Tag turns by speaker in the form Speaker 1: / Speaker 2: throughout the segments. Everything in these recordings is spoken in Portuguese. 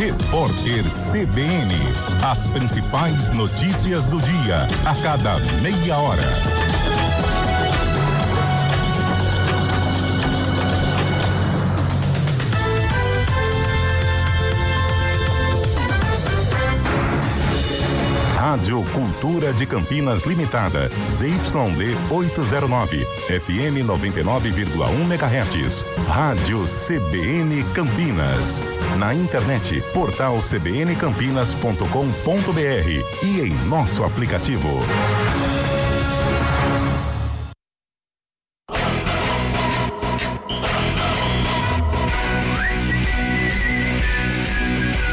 Speaker 1: Repórter CBN. As principais notícias do dia, a cada meia hora. Rádio Cultura de Campinas Limitada, ZYD 809, FM 99,1 MHz. Rádio CBN Campinas. Na internet, portal cbncampinas.com.br e em nosso aplicativo.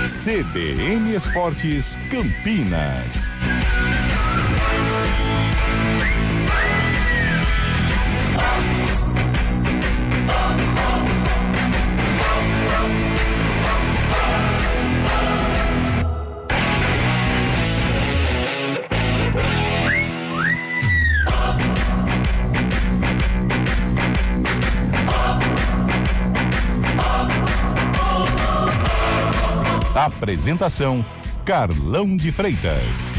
Speaker 1: CBN Esportes Campinas. Apresentação: Carlão de Freitas.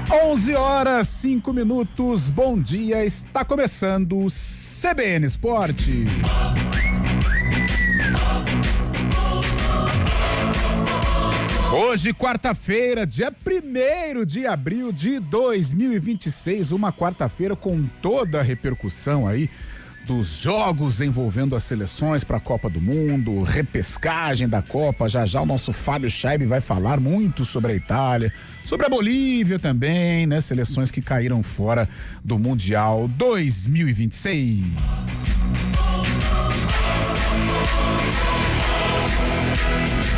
Speaker 2: 11h05. Bom dia, está começando o CBN Esporte. Hoje, quarta-feira, dia 1º de abril de 2026, uma quarta-feira com toda a repercussão aí dos jogos envolvendo as seleções para a Copa do Mundo, repescagem da Copa. Já já o nosso Fábio Scheib vai falar muito sobre a Itália, sobre a Bolívia também, né? Seleções que caíram fora do Mundial 2026.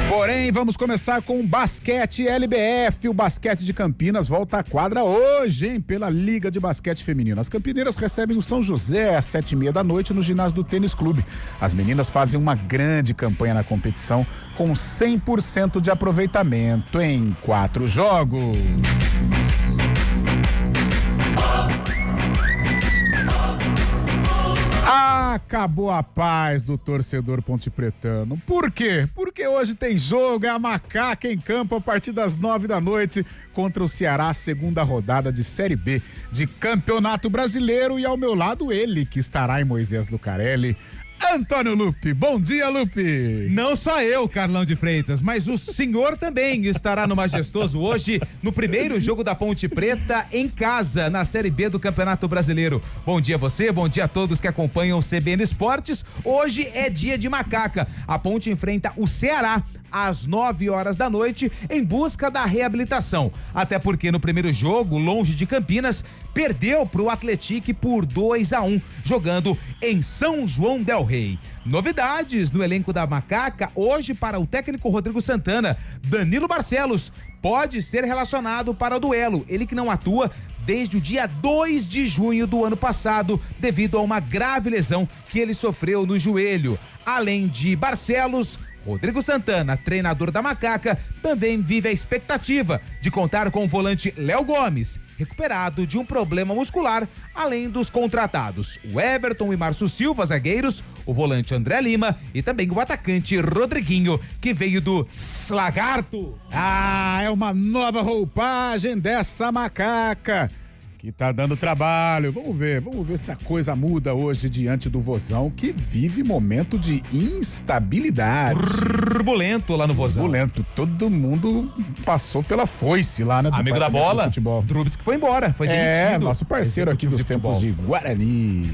Speaker 2: Porém, vamos começar com o basquete LBF. O basquete de Campinas volta à quadra hoje, hein? Pela Liga de Basquete Feminino. As campineiras recebem o São José às 7h30 no ginásio do Tênis Clube. As meninas fazem uma grande campanha na competição com 100% de aproveitamento em 4 jogos. Acabou a paz do torcedor pontepretano. Por quê? Porque hoje tem jogo, é a Macaca em campo a partir das 9h contra o Ceará, segunda rodada de Série B de Campeonato Brasileiro. E ao meu lado ele, que estará em Moisés Lucarelli, Antônio Lupe. Bom dia, Lupe.
Speaker 3: Não só eu, Carlão de Freitas, mas o senhor também estará no Majestoso hoje, no primeiro jogo da Ponte Preta em casa, na Série B do Campeonato Brasileiro. Bom dia a você, bom dia a todos que acompanham o CBN Esportes. Hoje é dia de Macaca. A Ponte enfrenta o Ceará às 9h em busca da reabilitação. Até porque no primeiro jogo, longe de Campinas, perdeu para o Atlético por 2-1, jogando em São João del Rei. Novidades no elenco da Macaca hoje para o técnico Rodrigo Santana. Danilo Barcelos pode ser relacionado para o duelo. Ele que não atua desde o dia 2 de junho do ano passado, devido a uma grave lesão que ele sofreu no joelho. Além de Barcelos, Rodrigo Santana, treinador da Macaca, também vive a expectativa de contar com o volante Léo Gomes, recuperado de um problema muscular, além dos contratados o Everton e Márcio Silva, zagueiros, o volante André Lima e também o atacante Rodriguinho, que veio do Lagarto.
Speaker 2: É uma nova roupagem dessa Macaca que tá dando trabalho. Vamos ver se a coisa muda hoje diante do Vozão, que vive momento de instabilidade.
Speaker 3: Turbulento lá no Vozão.
Speaker 2: Turbulento, todo mundo passou pela foice lá, né?
Speaker 3: Amigo da bola, Drubis, que foi embora, foi demitido.
Speaker 2: Nosso parceiro aqui dos tempos de Guarani.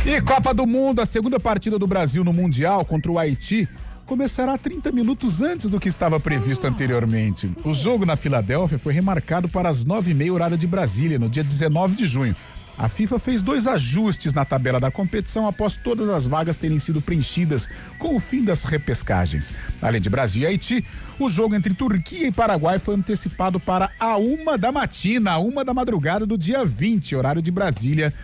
Speaker 2: E Copa do Mundo, a segunda partida do Brasil no Mundial contra o Haiti começará 30 minutos antes do que estava previsto anteriormente. O jogo na Filadélfia foi remarcado para as 9h30 horário de Brasília, no dia 19 de junho. A FIFA fez 2 ajustes na tabela da competição após todas as vagas terem sido preenchidas com o fim das repescagens. Além de Brasil e Haiti, o jogo entre Turquia e Paraguai foi antecipado para a 1h da madrugada do dia 20, horário de Brasília,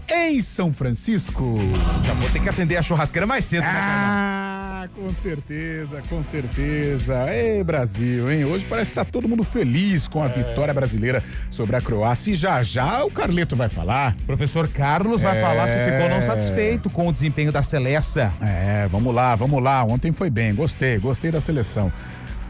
Speaker 2: em São Francisco.
Speaker 3: Já vou ter que acender a churrasqueira mais cedo, né, cara?
Speaker 2: Com certeza, com certeza. Ei, Brasil, hein? Hoje parece que tá todo mundo feliz com a vitória brasileira sobre a Croácia. E já o Carleto vai falar.
Speaker 3: Professor Carlos vai falar se ficou não satisfeito com o desempenho da Seleção.
Speaker 2: Vamos lá. Ontem foi bem, gostei da seleção.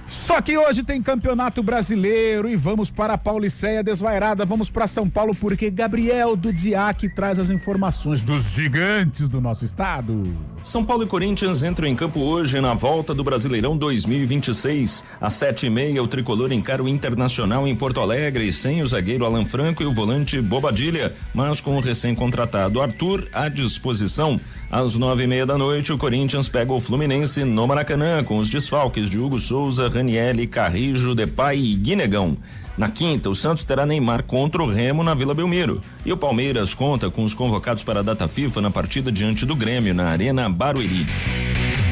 Speaker 2: Só que hoje tem Campeonato Brasileiro e vamos para a Pauliceia Desvairada, vamos para São Paulo porque Gabriel Dudziak traz as informações dos gigantes do nosso estado.
Speaker 4: São Paulo e Corinthians entram em campo hoje na volta do Brasileirão 2026. Às 7h30, o tricolor encara o Internacional em Porto Alegre, sem o zagueiro Alan Franco e o volante Bobadilha, mas com o recém-contratado Arthur à disposição. Às 9h30 da noite, o Corinthians pega o Fluminense no Maracanã, com os desfalques de Hugo Souza, Ranieri, Carrijo, Depay e Guinegão. Na quinta, o Santos terá Neymar contra o Remo na Vila Belmiro. E o Palmeiras conta com os convocados para a data FIFA na partida diante do Grêmio, na Arena Barueri.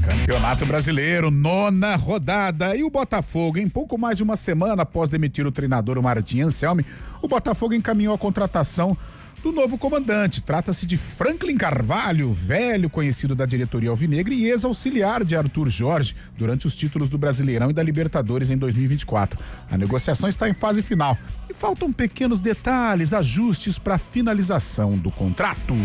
Speaker 2: Campeonato Brasileiro, 9ª rodada. E o Botafogo, em pouco mais de uma semana após demitir o treinador Martim Anselmi, o Botafogo encaminhou a contratação do novo comandante. Trata-se de Franklin Carvalho, velho conhecido da diretoria alvinegra e ex-auxiliar de Arthur Jorge durante os títulos do Brasileirão e da Libertadores em 2024. A negociação está em fase final e faltam pequenos detalhes, ajustes para a finalização do contrato.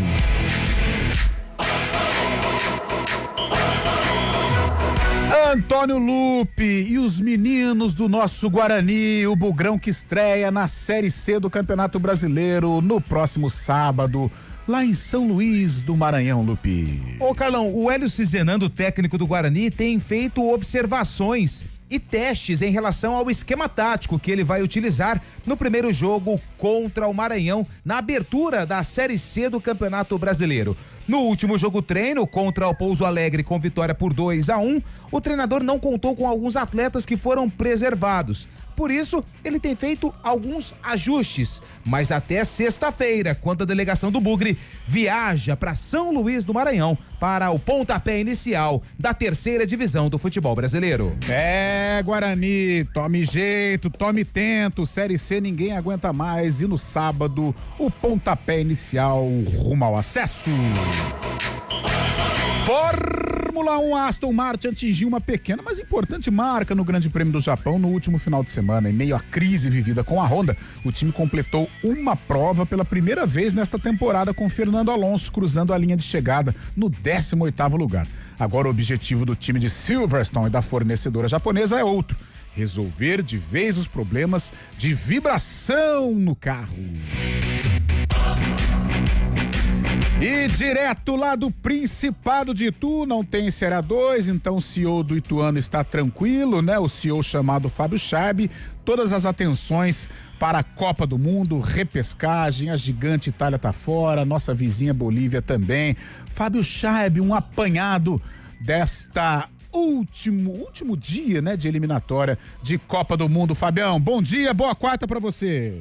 Speaker 2: Antônio Lupe e os meninos do nosso Guarani, o Bugrão que estreia na Série C do Campeonato Brasileiro no próximo sábado, lá em São Luís do Maranhão, Lupe.
Speaker 3: Ô Carlão, o Hélio Cizenando, técnico do Guarani, tem feito observações e testes em relação ao esquema tático que ele vai utilizar no primeiro jogo contra o Maranhão na abertura da Série C do Campeonato Brasileiro. No último jogo treino contra o Pouso Alegre com vitória por 2-1, o treinador não contou com alguns atletas que foram preservados. Por isso, ele tem feito alguns ajustes, mas até sexta-feira, quando a delegação do Bugre viaja para São Luís do Maranhão para o pontapé inicial da 3ª divisão do futebol brasileiro.
Speaker 2: Guarani, tome jeito, tome tento, Série C ninguém aguenta mais e no sábado o pontapé inicial rumo ao acesso. Fórmula 1, Aston Martin atingiu uma pequena, mas importante marca no Grande Prêmio do Japão no último final de semana. Em meio à crise vivida com a Honda, o time completou uma prova pela primeira vez nesta temporada com Fernando Alonso cruzando a linha de chegada no 18º lugar. Agora o objetivo do time de Silverstone e da fornecedora japonesa é outro: resolver de vez os problemas de vibração no carro. E direto lá do Principado de Itu, não tem Série 2, então o CEO do Ituano está tranquilo, né? O CEO chamado Fábio Chaib, todas as atenções para a Copa do Mundo, repescagem, a gigante Itália tá fora, nossa vizinha Bolívia também. Fábio Chaib, um apanhado desta último dia, né, de eliminatória de Copa do Mundo. Fabião, bom dia, boa quarta para você.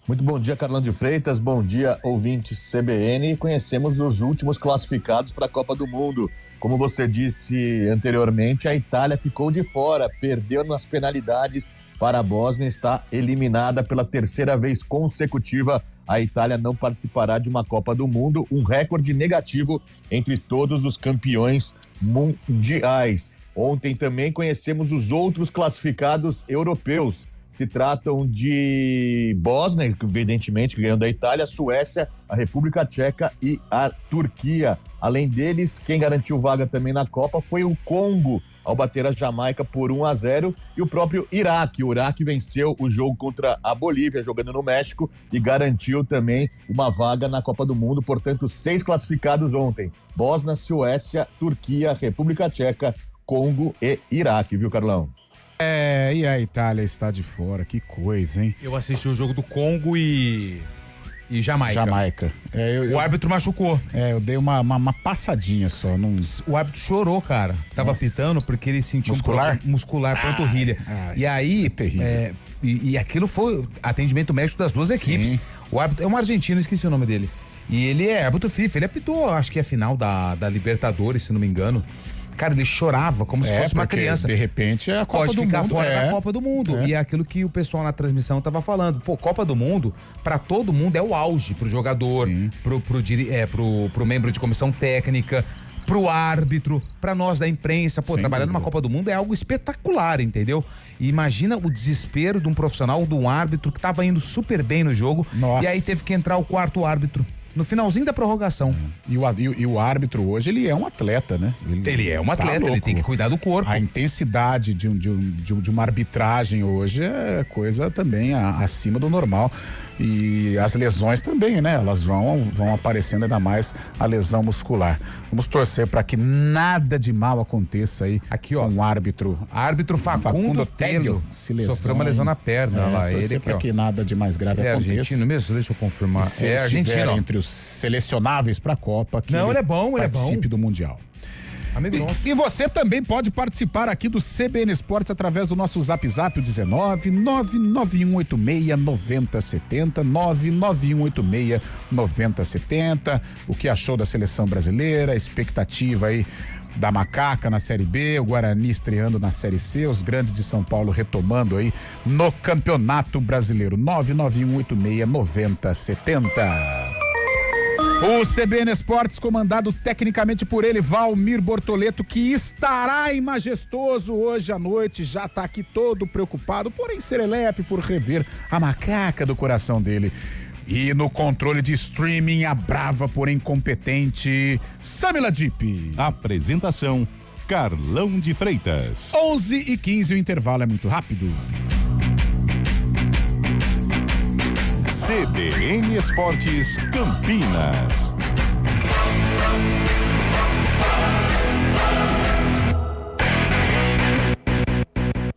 Speaker 5: Muito bom dia, Carlão de Freitas, bom dia, ouvintes CBN. Conhecemos os últimos classificados para a Copa do Mundo. Como você disse anteriormente, a Itália ficou de fora, perdeu nas penalidades para a Bósnia, está eliminada pela 3ª vez consecutiva. A Itália não participará de uma Copa do Mundo, um recorde negativo entre todos os campeões mundiais. Ontem também conhecemos os outros classificados europeus. Se tratam de Bósnia, evidentemente, que ganhou da Itália, Suécia, a República Tcheca e a Turquia. Além deles, quem garantiu vaga também na Copa foi o Congo, ao bater a Jamaica por 1-0, e o próprio Iraque. O Iraque venceu o jogo contra a Bolívia, jogando no México, e garantiu também uma vaga na Copa do Mundo. Portanto, 6 classificados ontem: Bósnia, Suécia, Turquia, República Tcheca, Congo e Iraque, viu, Carlão?
Speaker 2: E a Itália está de fora, que coisa, hein?
Speaker 3: Eu assisti o jogo do Congo e Jamaica.
Speaker 2: O
Speaker 3: árbitro machucou.
Speaker 2: Eu dei uma passadinha só.
Speaker 3: O árbitro chorou, cara. Tava pitando porque ele sentiu muscular, panturrilha. E aí,
Speaker 2: terrível.
Speaker 3: E aquilo foi atendimento médico das duas equipes.
Speaker 2: Sim.
Speaker 3: O árbitro é um argentino, esqueci o nome dele. E ele é árbitro FIFA, ele apitou, acho que a final da Libertadores, se não me engano. Cara, ele chorava como se fosse uma criança.
Speaker 2: De repente é a Copa do Mundo.
Speaker 3: Pode ficar fora da Copa do Mundo. E é aquilo que o pessoal na transmissão tava falando. Pô, Copa do Mundo, pra todo mundo é o auge. Pro jogador, pro membro de comissão técnica. pro árbitro, pra nós da imprensa. Pô,
Speaker 2: Sem
Speaker 3: trabalhar
Speaker 2: dúvida.
Speaker 3: numa Copa do Mundo é algo espetacular, entendeu? E imagina o desespero de um profissional, de um árbitro que tava indo super bem no jogo.
Speaker 2: Nossa.
Speaker 3: E aí teve que entrar o quarto árbitro no finalzinho da prorrogação.
Speaker 2: E o árbitro hoje, ele é um atleta, né?
Speaker 3: Ele é um atleta, ele
Speaker 2: louco.
Speaker 3: tem que cuidar do corpo.
Speaker 2: A intensidade de uma arbitragem hoje é coisa também acima do normal. E as lesões também, né? Elas vão aparecendo, ainda mais a lesão muscular. Vamos torcer para que nada de mal aconteça aí
Speaker 3: Aqui, ó.
Speaker 2: com o árbitro.
Speaker 3: Árbitro Facundo Telho
Speaker 2: se lesiona.
Speaker 3: sofreu uma lesão na perna. Olha lá, ele aqui,
Speaker 2: para
Speaker 3: ó.
Speaker 2: que nada de mais grave
Speaker 3: É
Speaker 2: aconteça.
Speaker 3: argentino mesmo? Deixa eu confirmar.
Speaker 2: E se
Speaker 3: É
Speaker 2: ele estiver
Speaker 3: argentino.
Speaker 2: entre os selecionáveis para a Copa, que
Speaker 3: Não, ele é bom, ele é bom.
Speaker 2: participe do Mundial.
Speaker 3: Amigo nosso.
Speaker 2: E você também pode participar aqui do CBN Esportes através do nosso Zap Zap, o 19 99186 9070, 99186 9070. O que achou da seleção brasileira, a expectativa aí da Macaca na Série B, o Guarani estreando na Série C, os grandes de São Paulo retomando aí no Campeonato Brasileiro. 99186 9070. O CBN Esportes, comandado tecnicamente por ele, Valmir Bortoleto, que estará em Majestoso hoje à noite, já está aqui todo preocupado, porém serelepe por rever a macaca do coração dele. E no controle de streaming, a brava, porém competente, Samila Dipp.
Speaker 1: Apresentação: Carlão de Freitas.
Speaker 2: 11h15, o intervalo é muito rápido.
Speaker 1: CBN Esportes Campinas.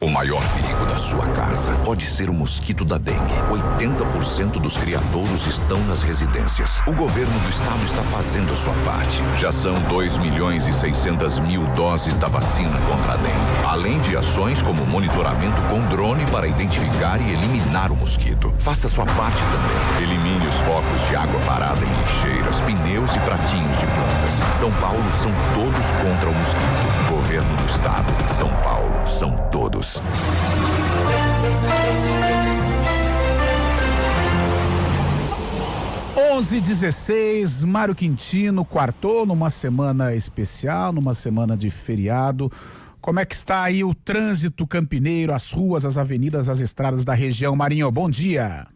Speaker 6: O maior perigo da sua casa pode ser o mosquito da dengue. 80% dos criadouros estão nas residências. O governo do estado está fazendo a sua parte. Já são 2.600.000 doses da vacina contra a dengue. Além de ações como monitoramento com drone para identificar e eliminar o mosquito. Faça sua parte também. Elimine os focos de água parada em lixeiras, pneus e pratinhos de plantas. São Paulo são todos contra o mosquito. Governo do estado. São Paulo são todos.
Speaker 2: 11h16, Mário Quintino quartou numa semana especial, numa semana de feriado. Como é que está aí o trânsito campineiro, as ruas, as avenidas, as estradas da região? Marinho, bom dia.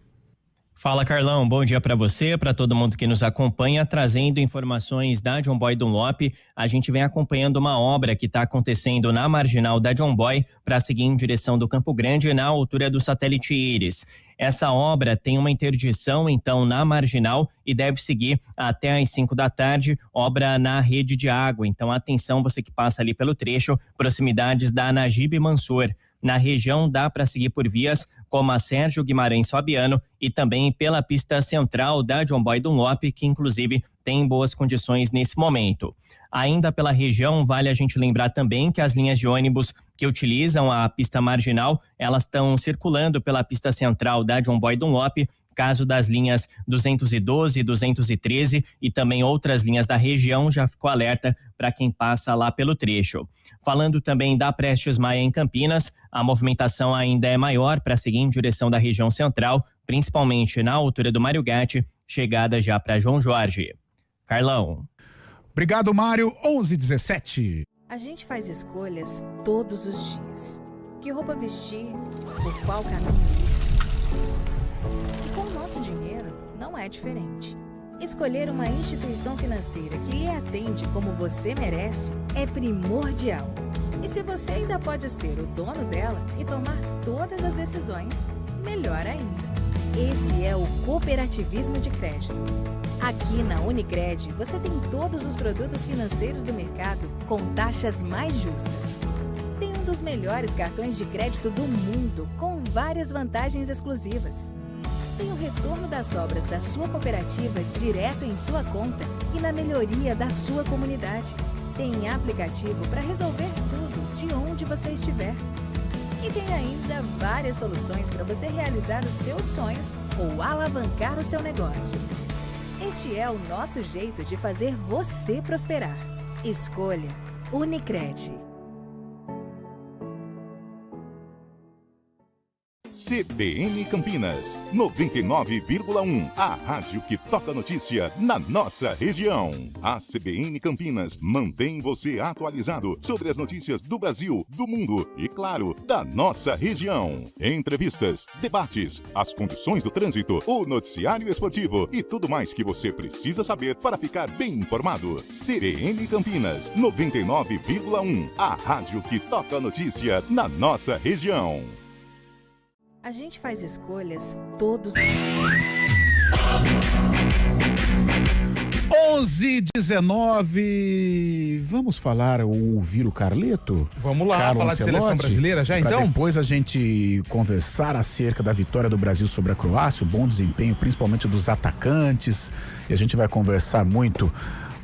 Speaker 7: Fala, Carlão, bom dia para você, para todo mundo que nos acompanha, trazendo informações da John Boy Dunlop. A gente vem acompanhando uma obra que está acontecendo na marginal da John Boy para seguir em direção do Campo Grande, na altura do Satélite Íris. Essa obra tem uma interdição, então, na marginal e deve seguir até às 5 da tarde, obra na rede de água. Então, atenção, você que passa ali pelo trecho, proximidades da Najib Mansur. Na região dá para seguir por vias como a Sérgio Guimarães Fabiano e também pela pista central da John Boy Dunlop, que inclusive tem boas condições nesse momento. Ainda pela região, vale a gente lembrar também que as linhas de ônibus que utilizam a pista marginal, elas estão circulando pela pista central da John Boy Dunlop, caso das linhas 212 e 213 e também outras linhas da região, já ficou alerta para quem passa lá pelo trecho. Falando também da Prestes Maia em Campinas, a movimentação ainda é maior para seguir em direção da região central, principalmente na altura do Mário Gatti, chegada já para João Jorge. Carlão.
Speaker 2: Obrigado, Mário. 11h17.
Speaker 8: A gente faz escolhas todos os dias. Que roupa vestir, por qual caminho ir. E com o nosso dinheiro, não é diferente. Escolher uma instituição financeira que lhe atende como você merece é primordial. E se você ainda pode ser o dono dela e tomar todas as decisões, melhor ainda. Esse é o cooperativismo de crédito. Aqui na Unicred, você tem todos os produtos financeiros do mercado com taxas mais justas. Tem um dos melhores cartões de crédito do mundo, com várias vantagens exclusivas. Tem o retorno das sobras da sua cooperativa direto em sua conta e na melhoria da sua comunidade. Tem aplicativo para resolver tudo de onde você estiver. E tem ainda várias soluções para você realizar os seus sonhos ou alavancar o seu negócio. Este é o nosso jeito de fazer você prosperar. Escolha Unicred.
Speaker 1: CBN Campinas, 99,1. A rádio que toca notícia na nossa região. A CBN Campinas mantém você atualizado sobre as notícias do Brasil, do mundo e, claro, da nossa região. Entrevistas, debates, as condições do trânsito, o noticiário esportivo e tudo mais que você precisa saber para ficar bem informado. CBN Campinas, 99,1. A rádio que toca a notícia na nossa região.
Speaker 8: A gente faz escolhas todos.
Speaker 2: 11:19. Vamos falar ou ouvir o Carleto?
Speaker 3: Vamos lá,
Speaker 2: Carlo
Speaker 3: falar de
Speaker 2: Ancelotti,
Speaker 3: seleção brasileira já,
Speaker 2: pra
Speaker 3: então?
Speaker 2: Depois a gente conversar acerca da vitória do Brasil sobre a Croácia, o bom desempenho, principalmente dos atacantes. E a gente vai conversar muito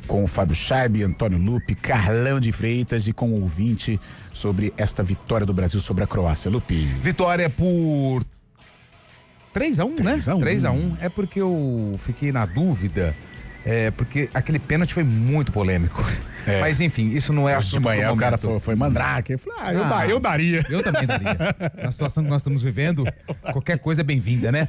Speaker 2: com o Fábio Scheib, Antônio Lupe, Carlão de Freitas e com o ouvinte sobre esta vitória do Brasil sobre a Croácia. Lupe.
Speaker 3: Vitória por 3-1, né?
Speaker 2: 3-1.
Speaker 3: 3-1. É porque eu fiquei na dúvida, porque aquele pênalti foi muito polêmico. Mas enfim, isso não é
Speaker 2: Hoje de
Speaker 3: assunto
Speaker 2: manhã
Speaker 3: do
Speaker 2: o cara
Speaker 3: momento.
Speaker 2: foi mandrake. Eu falei, eu daria.
Speaker 3: Eu também daria. Na situação que nós estamos vivendo, qualquer coisa é bem-vinda, né?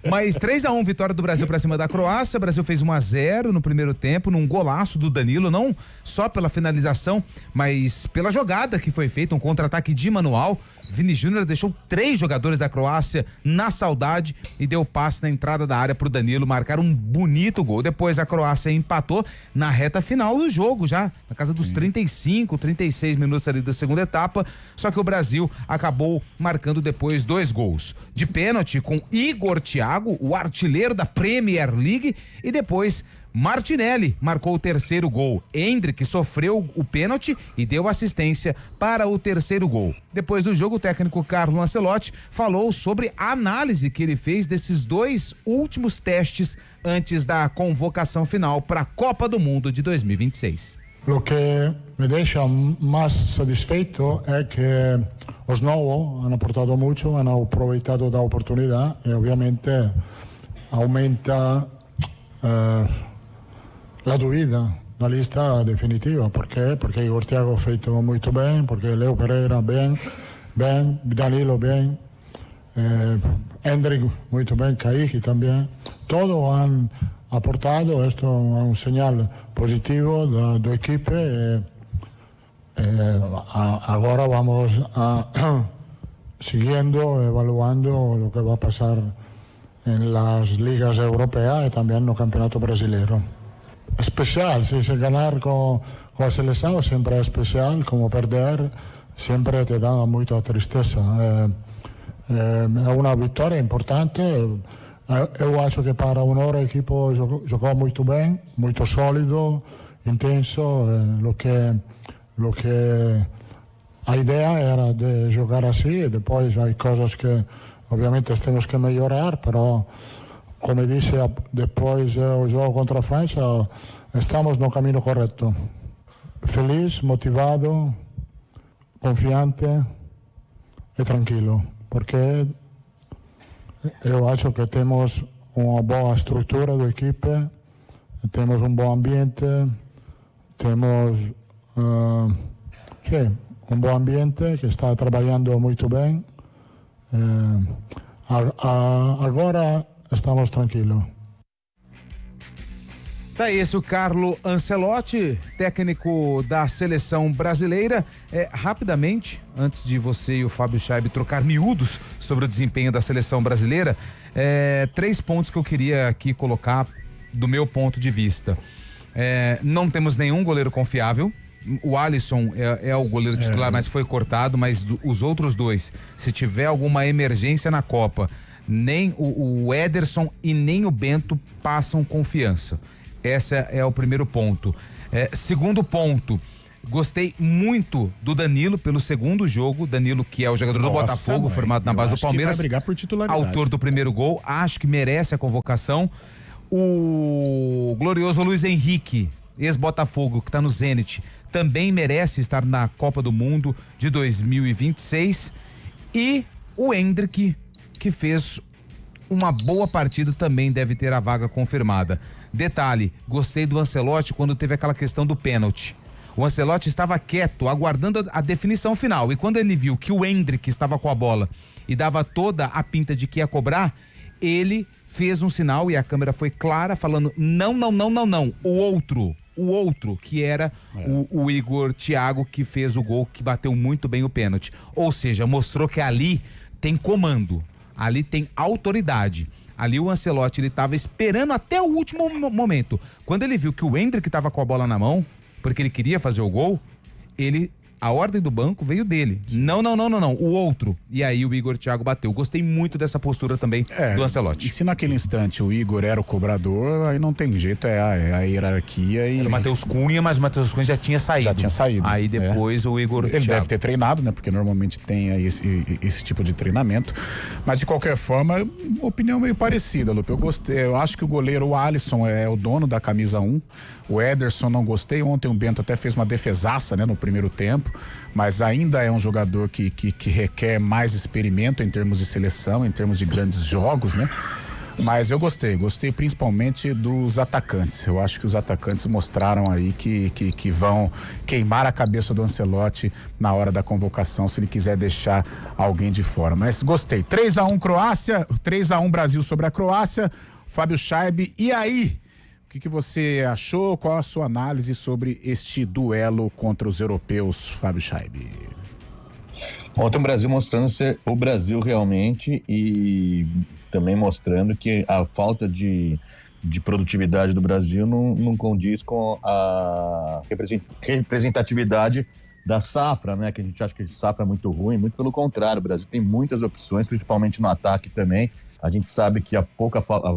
Speaker 3: Mas 3-1, vitória do Brasil pra cima da Croácia. O Brasil fez 1-0 no primeiro tempo, num golaço do Danilo, não só pela finalização, mas pela jogada que foi feita, um contra-ataque de manual. Vini Júnior deixou 3 jogadores da Croácia na saudade e deu passe na entrada da área pro Danilo marcar um bonito gol. Depois a Croácia empatou na reta final do jogo, já na casa dos 35, 36 minutos ali da segunda etapa, só que o Brasil acabou marcando depois 2 gols. De pênalti com Igor Thiago, o artilheiro da Premier League, e depois Martinelli marcou o terceiro gol. Endrick sofreu o pênalti e deu assistência para o terceiro gol. Depois do jogo, o técnico Carlo Ancelotti falou sobre a análise que ele fez desses 2 últimos testes antes da convocação final para a Copa do Mundo de 2026.
Speaker 9: Lo que me deja más satisfecho es que los nuevos han aportado mucho, han aprovechado la oportunidad y obviamente aumenta la duvida na lista definitiva. ¿Por qué? Porque Igor Thiago ha feito muito bem, porque Leo Pereira bem, Danilo bem, Endrick muito bem, Kaique também. Todos han aportado, esto es un señal positivo da equipe. Ahora vamos siguiendo, evaluando lo que va a pasar en las ligas europeas y también en el campeonato brasileño. Especial, sí, ganar con la selección siempre es especial, como perder siempre te da mucha tristeza. Es una victoria importante. Eu acho que para o equipo jogou muito bem, muito sólido, intenso. Lo que a ideia era de jogar assim. Depois há coisas que obviamente temos que melhorar, mas como disse depois do jogo contra a França, estamos no caminho correto. Feliz, motivado, confiante e tranquilo, porque eu acho que temos uma boa estrutura da equipe, temos um bom ambiente, temos um bom ambiente que está trabalhando muito bem. Agora estamos tranquilos.
Speaker 3: Tá esse o Carlo Ancelotti, técnico da seleção brasileira. Rapidamente, antes de você e o Fábio Scheib trocar miúdos sobre o desempenho da seleção brasileira, 3 pontos que eu queria aqui colocar do meu ponto de vista. Não temos nenhum goleiro confiável. O Alisson é o goleiro titular, mas foi cortado, mas os outros 2, se tiver alguma emergência na Copa, nem o Ederson e nem o Bento passam confiança. Esse é o primeiro ponto. Segundo ponto, gostei muito do Danilo pelo segundo jogo. Danilo, que é o jogador do Botafogo, formado na base do Palmeiras,
Speaker 2: vai brigar por titularidade.
Speaker 3: autor do primeiro gol, acho que merece a convocação. O glorioso Luiz Henrique, ex-Botafogo, que está no Zenit, também merece estar na Copa do Mundo de 2026. E o Endrick, que fez uma boa partida, também deve ter a vaga confirmada. Detalhe, gostei do Ancelotti quando teve aquela questão do pênalti. O Ancelotti estava quieto, aguardando a definição final. E quando ele viu que o Endrick estava com a bola e dava toda a pinta de que ia cobrar, ele fez um sinal e a câmera foi clara, falando não. O outro, que era o Igor Thiago, que fez o gol, que bateu muito bem o pênalti. Ou seja, mostrou que ali tem comando, ali tem autoridade. Ali o Ancelotti, ele estava esperando até o último momento. Quando ele viu que o Endrick estava com a bola na mão, porque ele queria fazer o gol, a ordem do banco veio dele. Não, o outro. E aí o Igor Thiago bateu. Gostei muito dessa postura também do Ancelotti.
Speaker 2: E se naquele instante o Igor era o cobrador, aí não tem jeito, é a hierarquia e...
Speaker 3: Era o Matheus Cunha, mas o Matheus Cunha já tinha saído. Aí depois o Igor
Speaker 2: Ele deve ter treinado, né? Porque normalmente tem aí esse tipo de treinamento. Mas de qualquer forma, opinião meio parecida, Lupe. Eu gostei. Eu acho que o goleiro, o Alisson, é o dono da camisa 1. O Ederson não gostei. Ontem o Bento até fez uma defesaça, né, no primeiro tempo. Mas ainda é um jogador que requer mais experimento em termos de seleção, em termos de grandes jogos, né? Mas eu gostei principalmente dos atacantes. Eu acho que os atacantes mostraram aí que vão queimar a cabeça do Ancelotti na hora da convocação, se ele quiser deixar alguém de fora. Mas gostei. 3-1 Croácia, 3-1 Brasil sobre a Croácia. Fábio Scheib, e aí? O que você achou? Qual a sua análise sobre este duelo contra os europeus, Fábio Scheib?
Speaker 5: Ontem o Brasil mostrando ser o Brasil realmente e também mostrando que a falta de produtividade do Brasil não condiz com a representatividade da safra, né? Que a gente acha que a safra é muito ruim, muito pelo contrário, o Brasil tem muitas opções, principalmente no ataque também. A gente sabe que a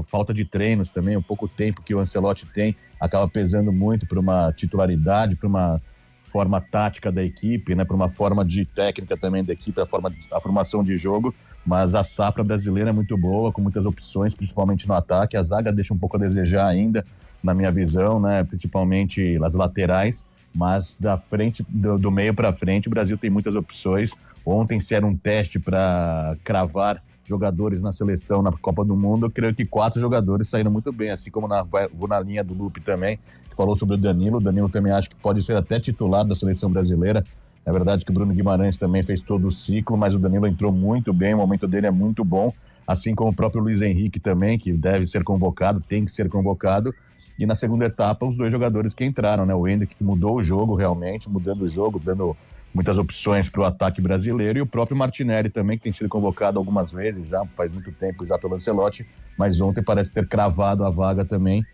Speaker 5: falta de treinos também, o pouco tempo que o Ancelotti tem, acaba pesando muito para uma titularidade, para uma forma tática da equipe, né, para uma forma de técnica também da equipe, a formação de jogo, mas a safra brasileira é muito boa, com muitas opções, principalmente no ataque. A zaga deixa um pouco a desejar ainda, na minha visão, né, principalmente as laterais, mas da frente, do meio para frente, o Brasil tem muitas opções. Ontem, se era um teste para cravar jogadores na seleção na Copa do Mundo, eu creio que 4 jogadores saíram muito bem, assim como vou na linha do Lupe também, que falou sobre o Danilo. O Danilo também acho que pode ser até titular da seleção brasileira. É verdade que o Bruno Guimarães também fez todo o ciclo, mas o Danilo entrou muito bem, o momento dele é muito bom, assim como o próprio Luiz Henrique também, que deve ser convocado, tem que ser convocado. E na segunda etapa, os 2 jogadores que entraram, né? O Endrick, que mudou o jogo realmente, mudando o jogo, dando muitas opções para o ataque brasileiro, e o próprio Martinelli também, que tem sido convocado algumas vezes já, faz muito tempo já pelo Ancelotti, mas ontem parece ter cravado a vaga também.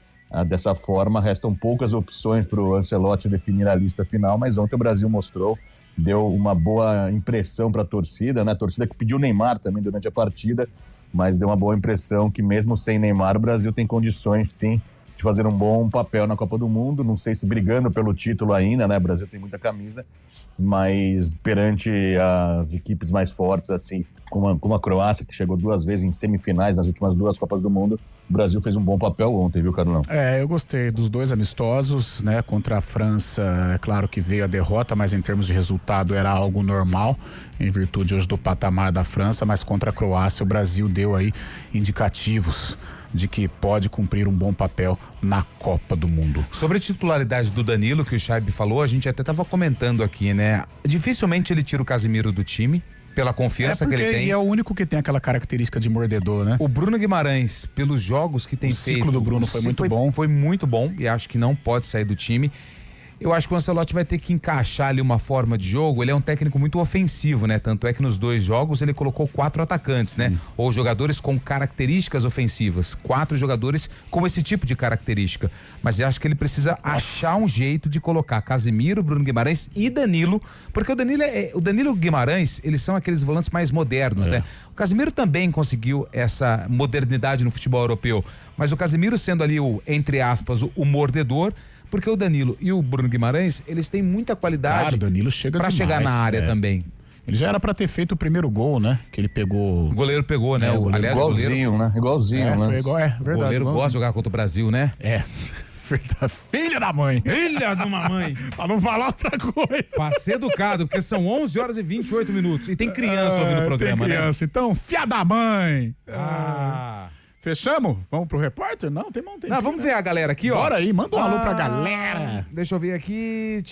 Speaker 5: Dessa forma, restam poucas opções para o Ancelotti definir a lista final, mas ontem o Brasil mostrou, deu uma boa impressão para a torcida, né? A torcida que pediu Neymar também durante a partida, mas deu uma boa impressão que mesmo sem Neymar, o Brasil tem condições sim de fazer um bom papel na Copa do Mundo, não sei se brigando pelo título ainda, né? O Brasil tem muita camisa, mas perante as equipes mais fortes, assim, como a Croácia, que chegou 2 vezes em semifinais nas últimas 2 Copas do Mundo, o Brasil fez um bom papel ontem, viu, Carlão?
Speaker 2: Eu gostei dos 2 amistosos, né? Contra a França, é claro que veio a derrota, mas em termos de resultado era algo normal, em virtude hoje do patamar da França, mas contra a Croácia o Brasil deu aí indicativos de que pode cumprir um bom papel na Copa do Mundo.
Speaker 3: Sobre a titularidade do Danilo, que o Scheib falou, a gente até estava comentando aqui, né? Dificilmente ele tira o Casimiro do time, pela confiança que ele tem.
Speaker 2: E é o único que tem aquela característica de mordedor, né?
Speaker 3: O Bruno Guimarães, pelos jogos que tem feito...
Speaker 2: O ciclo do Bruno foi muito bom.
Speaker 3: Foi muito bom e acho que não pode sair do time. Eu acho que o Ancelotti vai ter que encaixar ali uma forma de jogo. Ele é um técnico muito ofensivo, né? Tanto é que nos 2 jogos ele colocou 4 atacantes, né? Ou jogadores com características ofensivas. 4 jogadores com esse tipo de característica. Mas eu acho que ele precisa achar um jeito de colocar Casimiro, Bruno Guimarães e Danilo, porque o Danilo e o Guimarães, eles são aqueles volantes mais modernos, né? O Casimiro também conseguiu essa modernidade no futebol europeu, mas o Casimiro sendo ali o, entre aspas, o mordedor, porque o Danilo e o Bruno Guimarães, eles têm muita qualidade.
Speaker 2: Claro, o Danilo chega
Speaker 3: pra chegar na área também.
Speaker 2: Ele já era pra ter feito o primeiro gol, né? Que ele pegou...
Speaker 3: O goleiro pegou, né?
Speaker 5: Aliás, igualzinho, né? Igualzinho, né?
Speaker 2: Foi igual, verdade.
Speaker 3: O goleiro gosta de jogar contra o Brasil, né?
Speaker 2: Filha da mãe!
Speaker 3: Filha de uma mãe!
Speaker 2: Pra não falar outra coisa.
Speaker 3: Pra ser educado, porque são 11 horas e 28 minutos. E tem criança ouvindo o programa,
Speaker 2: tem criança,
Speaker 3: né?
Speaker 2: Então, filha da mãe! Fechamos? Vamos pro repórter? Não, tem
Speaker 3: Não, vamos ver a galera aqui, ó.
Speaker 2: Bora aí, manda um alô pra galera.
Speaker 3: Deixa eu ver aqui,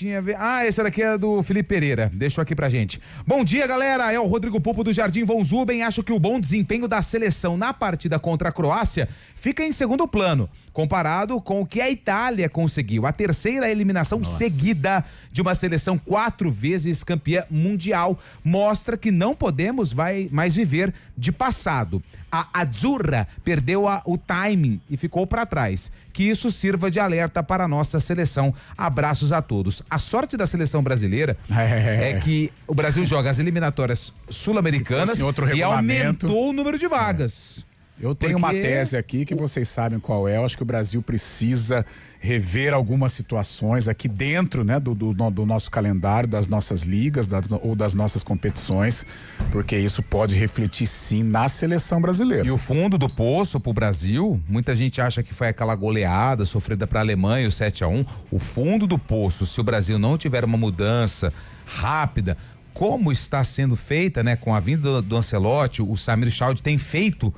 Speaker 3: esse daqui é do Felipe Pereira, deixou aqui pra gente. Bom dia, galera, é o Rodrigo Pupo do Jardim Von Zuben. Acho que o bom desempenho da seleção na partida contra a Croácia fica em segundo plano, comparado com o que a Itália conseguiu. A terceira eliminação seguida de uma seleção 4 vezes campeã mundial mostra que não podemos mais viver de passado. A Azzurra perdeu o timing e ficou para trás. Que isso sirva de alerta para a nossa seleção. Abraços a todos. A sorte da seleção brasileira é que o Brasil joga as eliminatórias sul-americanas e aumentou o número de vagas.
Speaker 2: Eu tenho uma tese aqui que vocês sabem qual é. Eu acho que o Brasil precisa rever algumas situações aqui dentro, né, do nosso calendário, das nossas ligas ou das nossas competições, porque isso pode refletir sim na seleção brasileira.
Speaker 3: E o fundo do poço pro Brasil, muita gente acha que foi aquela goleada sofrida pra Alemanha, o 7-1. O fundo do poço, se o Brasil não tiver uma mudança rápida, como está sendo feita, né, com a vinda do Ancelotti, o Samir Chaldini tem feito,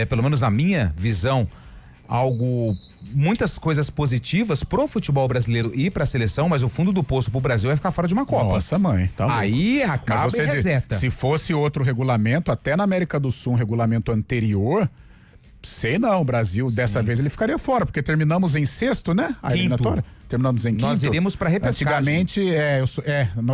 Speaker 3: pelo menos na minha visão, muitas coisas positivas pro futebol brasileiro e pra seleção, mas o fundo do poço pro Brasil vai ficar fora de uma Copa.
Speaker 2: Nossa, mãe. Tá
Speaker 3: aí acaba e reseta.
Speaker 2: Se fosse outro regulamento, até na América do Sul, um regulamento anterior, sei não, o Brasil dessa vez ele ficaria fora, porque terminamos em sexto, né? A eliminatória. Terminamos em quinto.
Speaker 3: Nós iríamos pra repescagem.
Speaker 2: Antigamente,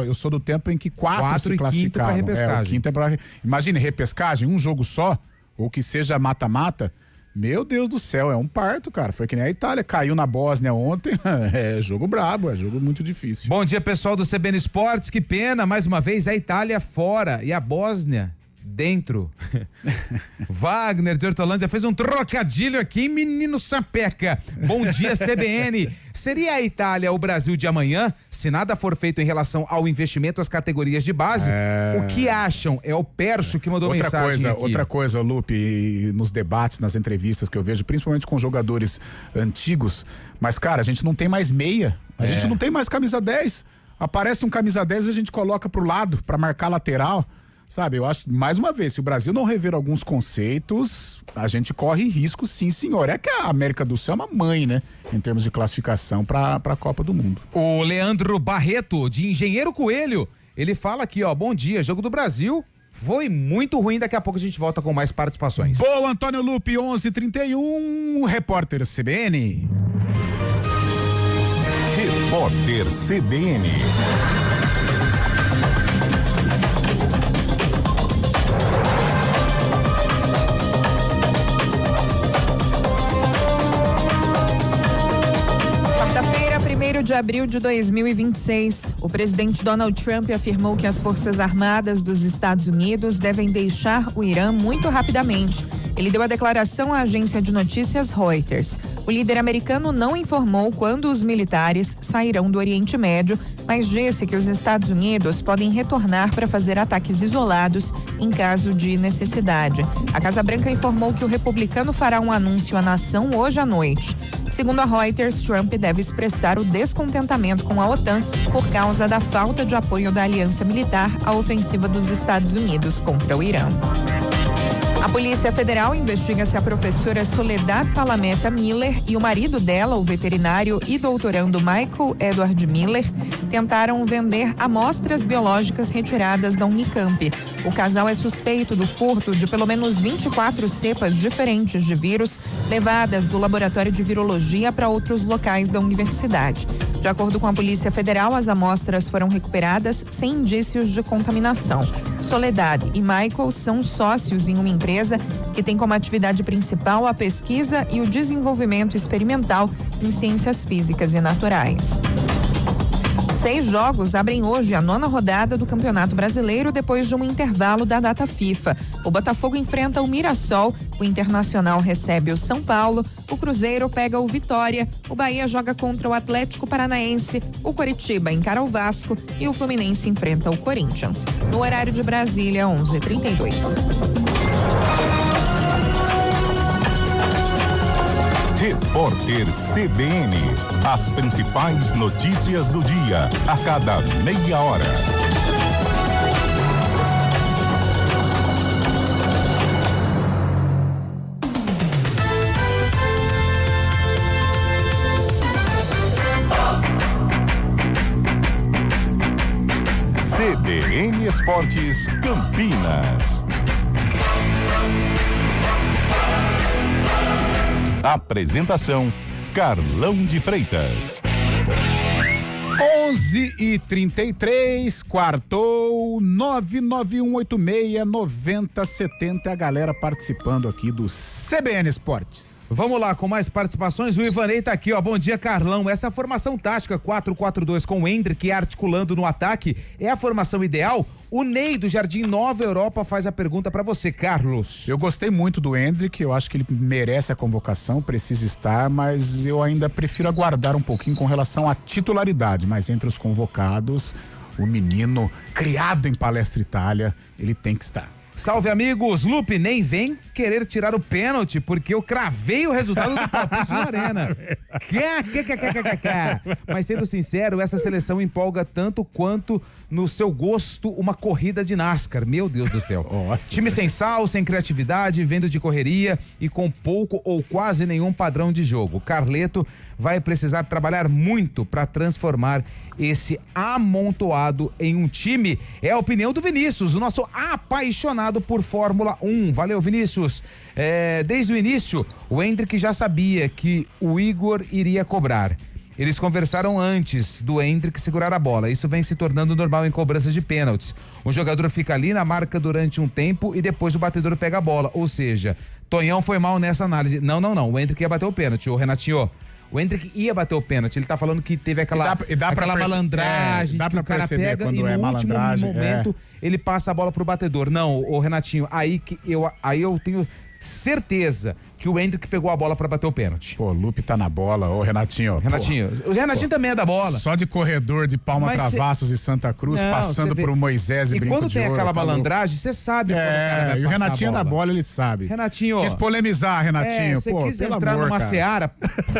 Speaker 2: eu sou do tempo em que quatro se classificavam.
Speaker 3: Quinto pra repescagem.
Speaker 2: O quinto é pra... Imagine, repescagem, um jogo só, ou que seja mata-mata. Meu Deus do céu, é um parto, cara. Foi que nem a Itália, caiu na Bósnia ontem. É jogo brabo, é jogo muito difícil.
Speaker 3: Bom dia, pessoal do CBN Esportes. Que pena, mais uma vez, a Itália fora e a Bósnia dentro. Wagner de Hortolândia fez um trocadilho aqui, menino sapeca. Bom dia, CBN. Seria a Itália o Brasil de amanhã, se nada for feito em relação ao investimento às categorias de base? O que acham? É o Pércio que mandou mensagem aqui.
Speaker 2: Outra coisa, Lupe, nos debates, nas entrevistas que eu vejo, principalmente com jogadores antigos, mas, cara, a gente não tem mais meia, a gente não tem mais camisa 10. Aparece um camisa 10 e a gente coloca pro lado pra marcar lateral. Sabe, eu acho, mais uma vez, se o Brasil não rever alguns conceitos, a gente corre risco, sim, senhor. É que a América do Sul é uma mãe, né? Em termos de classificação pra Copa do Mundo.
Speaker 3: O Leandro Barreto, de Engenheiro Coelho, ele fala aqui, ó, bom dia, jogo do Brasil foi muito ruim, daqui a pouco a gente volta com mais participações.
Speaker 2: Boa, Antônio Lupe, 11h31, repórter CBN.
Speaker 1: Repórter CBN.
Speaker 10: Quarta-feira, 1º de abril de 2026, o presidente Donald Trump afirmou que as Forças Armadas dos Estados Unidos devem deixar o Irã muito rapidamente. Ele deu a declaração à agência de notícias Reuters. O líder americano não informou quando os militares sairão do Oriente Médio, mas disse que os Estados Unidos podem retornar para fazer ataques isolados em caso de necessidade. A Casa Branca informou que o republicano fará um anúncio à nação hoje à noite. Segundo a Reuters, Trump deve expressar o descontentamento com a OTAN por causa da falta de apoio da aliança militar à ofensiva dos Estados Unidos contra o Irã. A Polícia Federal investiga se a professora Soledad Palameta Miller e o marido dela, o veterinário e doutorando Michael Edward Miller, tentaram vender amostras biológicas retiradas da Unicamp. O casal é suspeito do furto de pelo menos 24 cepas diferentes de vírus levadas do laboratório de virologia para outros locais da universidade. De acordo com a Polícia Federal, as amostras foram recuperadas sem indícios de contaminação. Soledad e Michael são sócios em uma empresa que tem como atividade principal a pesquisa e o desenvolvimento experimental em ciências físicas e naturais. 6 jogos abrem hoje a 9ª rodada do Campeonato Brasileiro depois de um intervalo da data FIFA. O Botafogo enfrenta o Mirassol, o Internacional recebe o São Paulo, o Cruzeiro pega o Vitória, o Bahia joga contra o Atlético Paranaense, o Coritiba encara o Vasco e o Fluminense enfrenta o Corinthians. No horário de Brasília, 11h32.
Speaker 1: Repórter CBN. As principais notícias do dia, a cada meia hora. CBN Esportes Campinas. Apresentação: Carlão de Freitas.
Speaker 2: 11h33, quartou 991869070. A galera participando aqui do CBN Esportes.
Speaker 3: Vamos lá, com mais participações, o Ivanei tá aqui, ó. Bom dia, Carlão. Essa formação tática 4-4-2 com o Hendrick articulando no ataque é a formação ideal? O Ney do Jardim Nova Europa faz a pergunta pra você, Carlos.
Speaker 2: Eu gostei muito do Hendrick, eu acho que ele merece a convocação, precisa estar, mas eu ainda prefiro aguardar um pouquinho com relação à titularidade, mas entre os convocados, o menino criado em Palestra Itália, ele tem que estar.
Speaker 3: Salve, amigos. Lupe, nem vem querer tirar o pênalti, porque eu cravei o resultado do palpite na arena. Mas sendo sincero, essa seleção empolga tanto quanto no seu gosto uma corrida de NASCAR. Meu Deus do céu.
Speaker 2: Nossa.
Speaker 3: Time sem sal, sem criatividade, vendo de correria e com pouco ou quase nenhum padrão de jogo. Carleto vai precisar trabalhar muito para transformar esse amontoado em um time. É a opinião do Vinícius, o nosso apaixonado por Fórmula 1. Valeu, Vinícius. Desde o início, o Hendrick já sabia que o Igor iria cobrar. Eles conversaram antes do Hendrick segurar a bola. Isso vem se tornando normal em cobranças de pênaltis. O jogador fica ali na marca durante um tempo e depois o batedor pega a bola. Ou seja, Tonhão foi mal nessa análise. Não. O Hendrick ia bater o pênalti, o Renatinho. O Hendrick ia bater o pênalti. Ele tá falando que teve aquela malandragem,
Speaker 2: dá
Speaker 3: que
Speaker 2: pra
Speaker 3: o cara
Speaker 2: perceber
Speaker 3: pega
Speaker 2: quando
Speaker 3: e no
Speaker 2: é
Speaker 3: último
Speaker 2: malandragem,
Speaker 3: momento ele passa a bola pro batedor. Não, o Renatinho, aí eu tenho certeza que o Hendrick pegou a bola pra bater o pênalti.
Speaker 2: Pô, o Lupe tá na bola, ô Renatinho.
Speaker 3: O Renatinho também é da bola.
Speaker 2: Só de corredor de Palma Travassos e Santa Cruz, passando por Moisés e Brinco
Speaker 3: quando
Speaker 2: de
Speaker 3: tem
Speaker 2: Ouro,
Speaker 3: aquela
Speaker 2: tá
Speaker 3: malandragem, você sabe quando o cara vai
Speaker 2: e o
Speaker 3: passar
Speaker 2: Renatinho
Speaker 3: a bola.
Speaker 2: da bola, ele sabe.
Speaker 3: Renatinho,
Speaker 2: quis polemizar, Renatinho.
Speaker 3: Você
Speaker 2: pô,
Speaker 3: quis
Speaker 2: pelo
Speaker 3: entrar
Speaker 2: amor,
Speaker 3: numa
Speaker 2: cara.
Speaker 3: seara.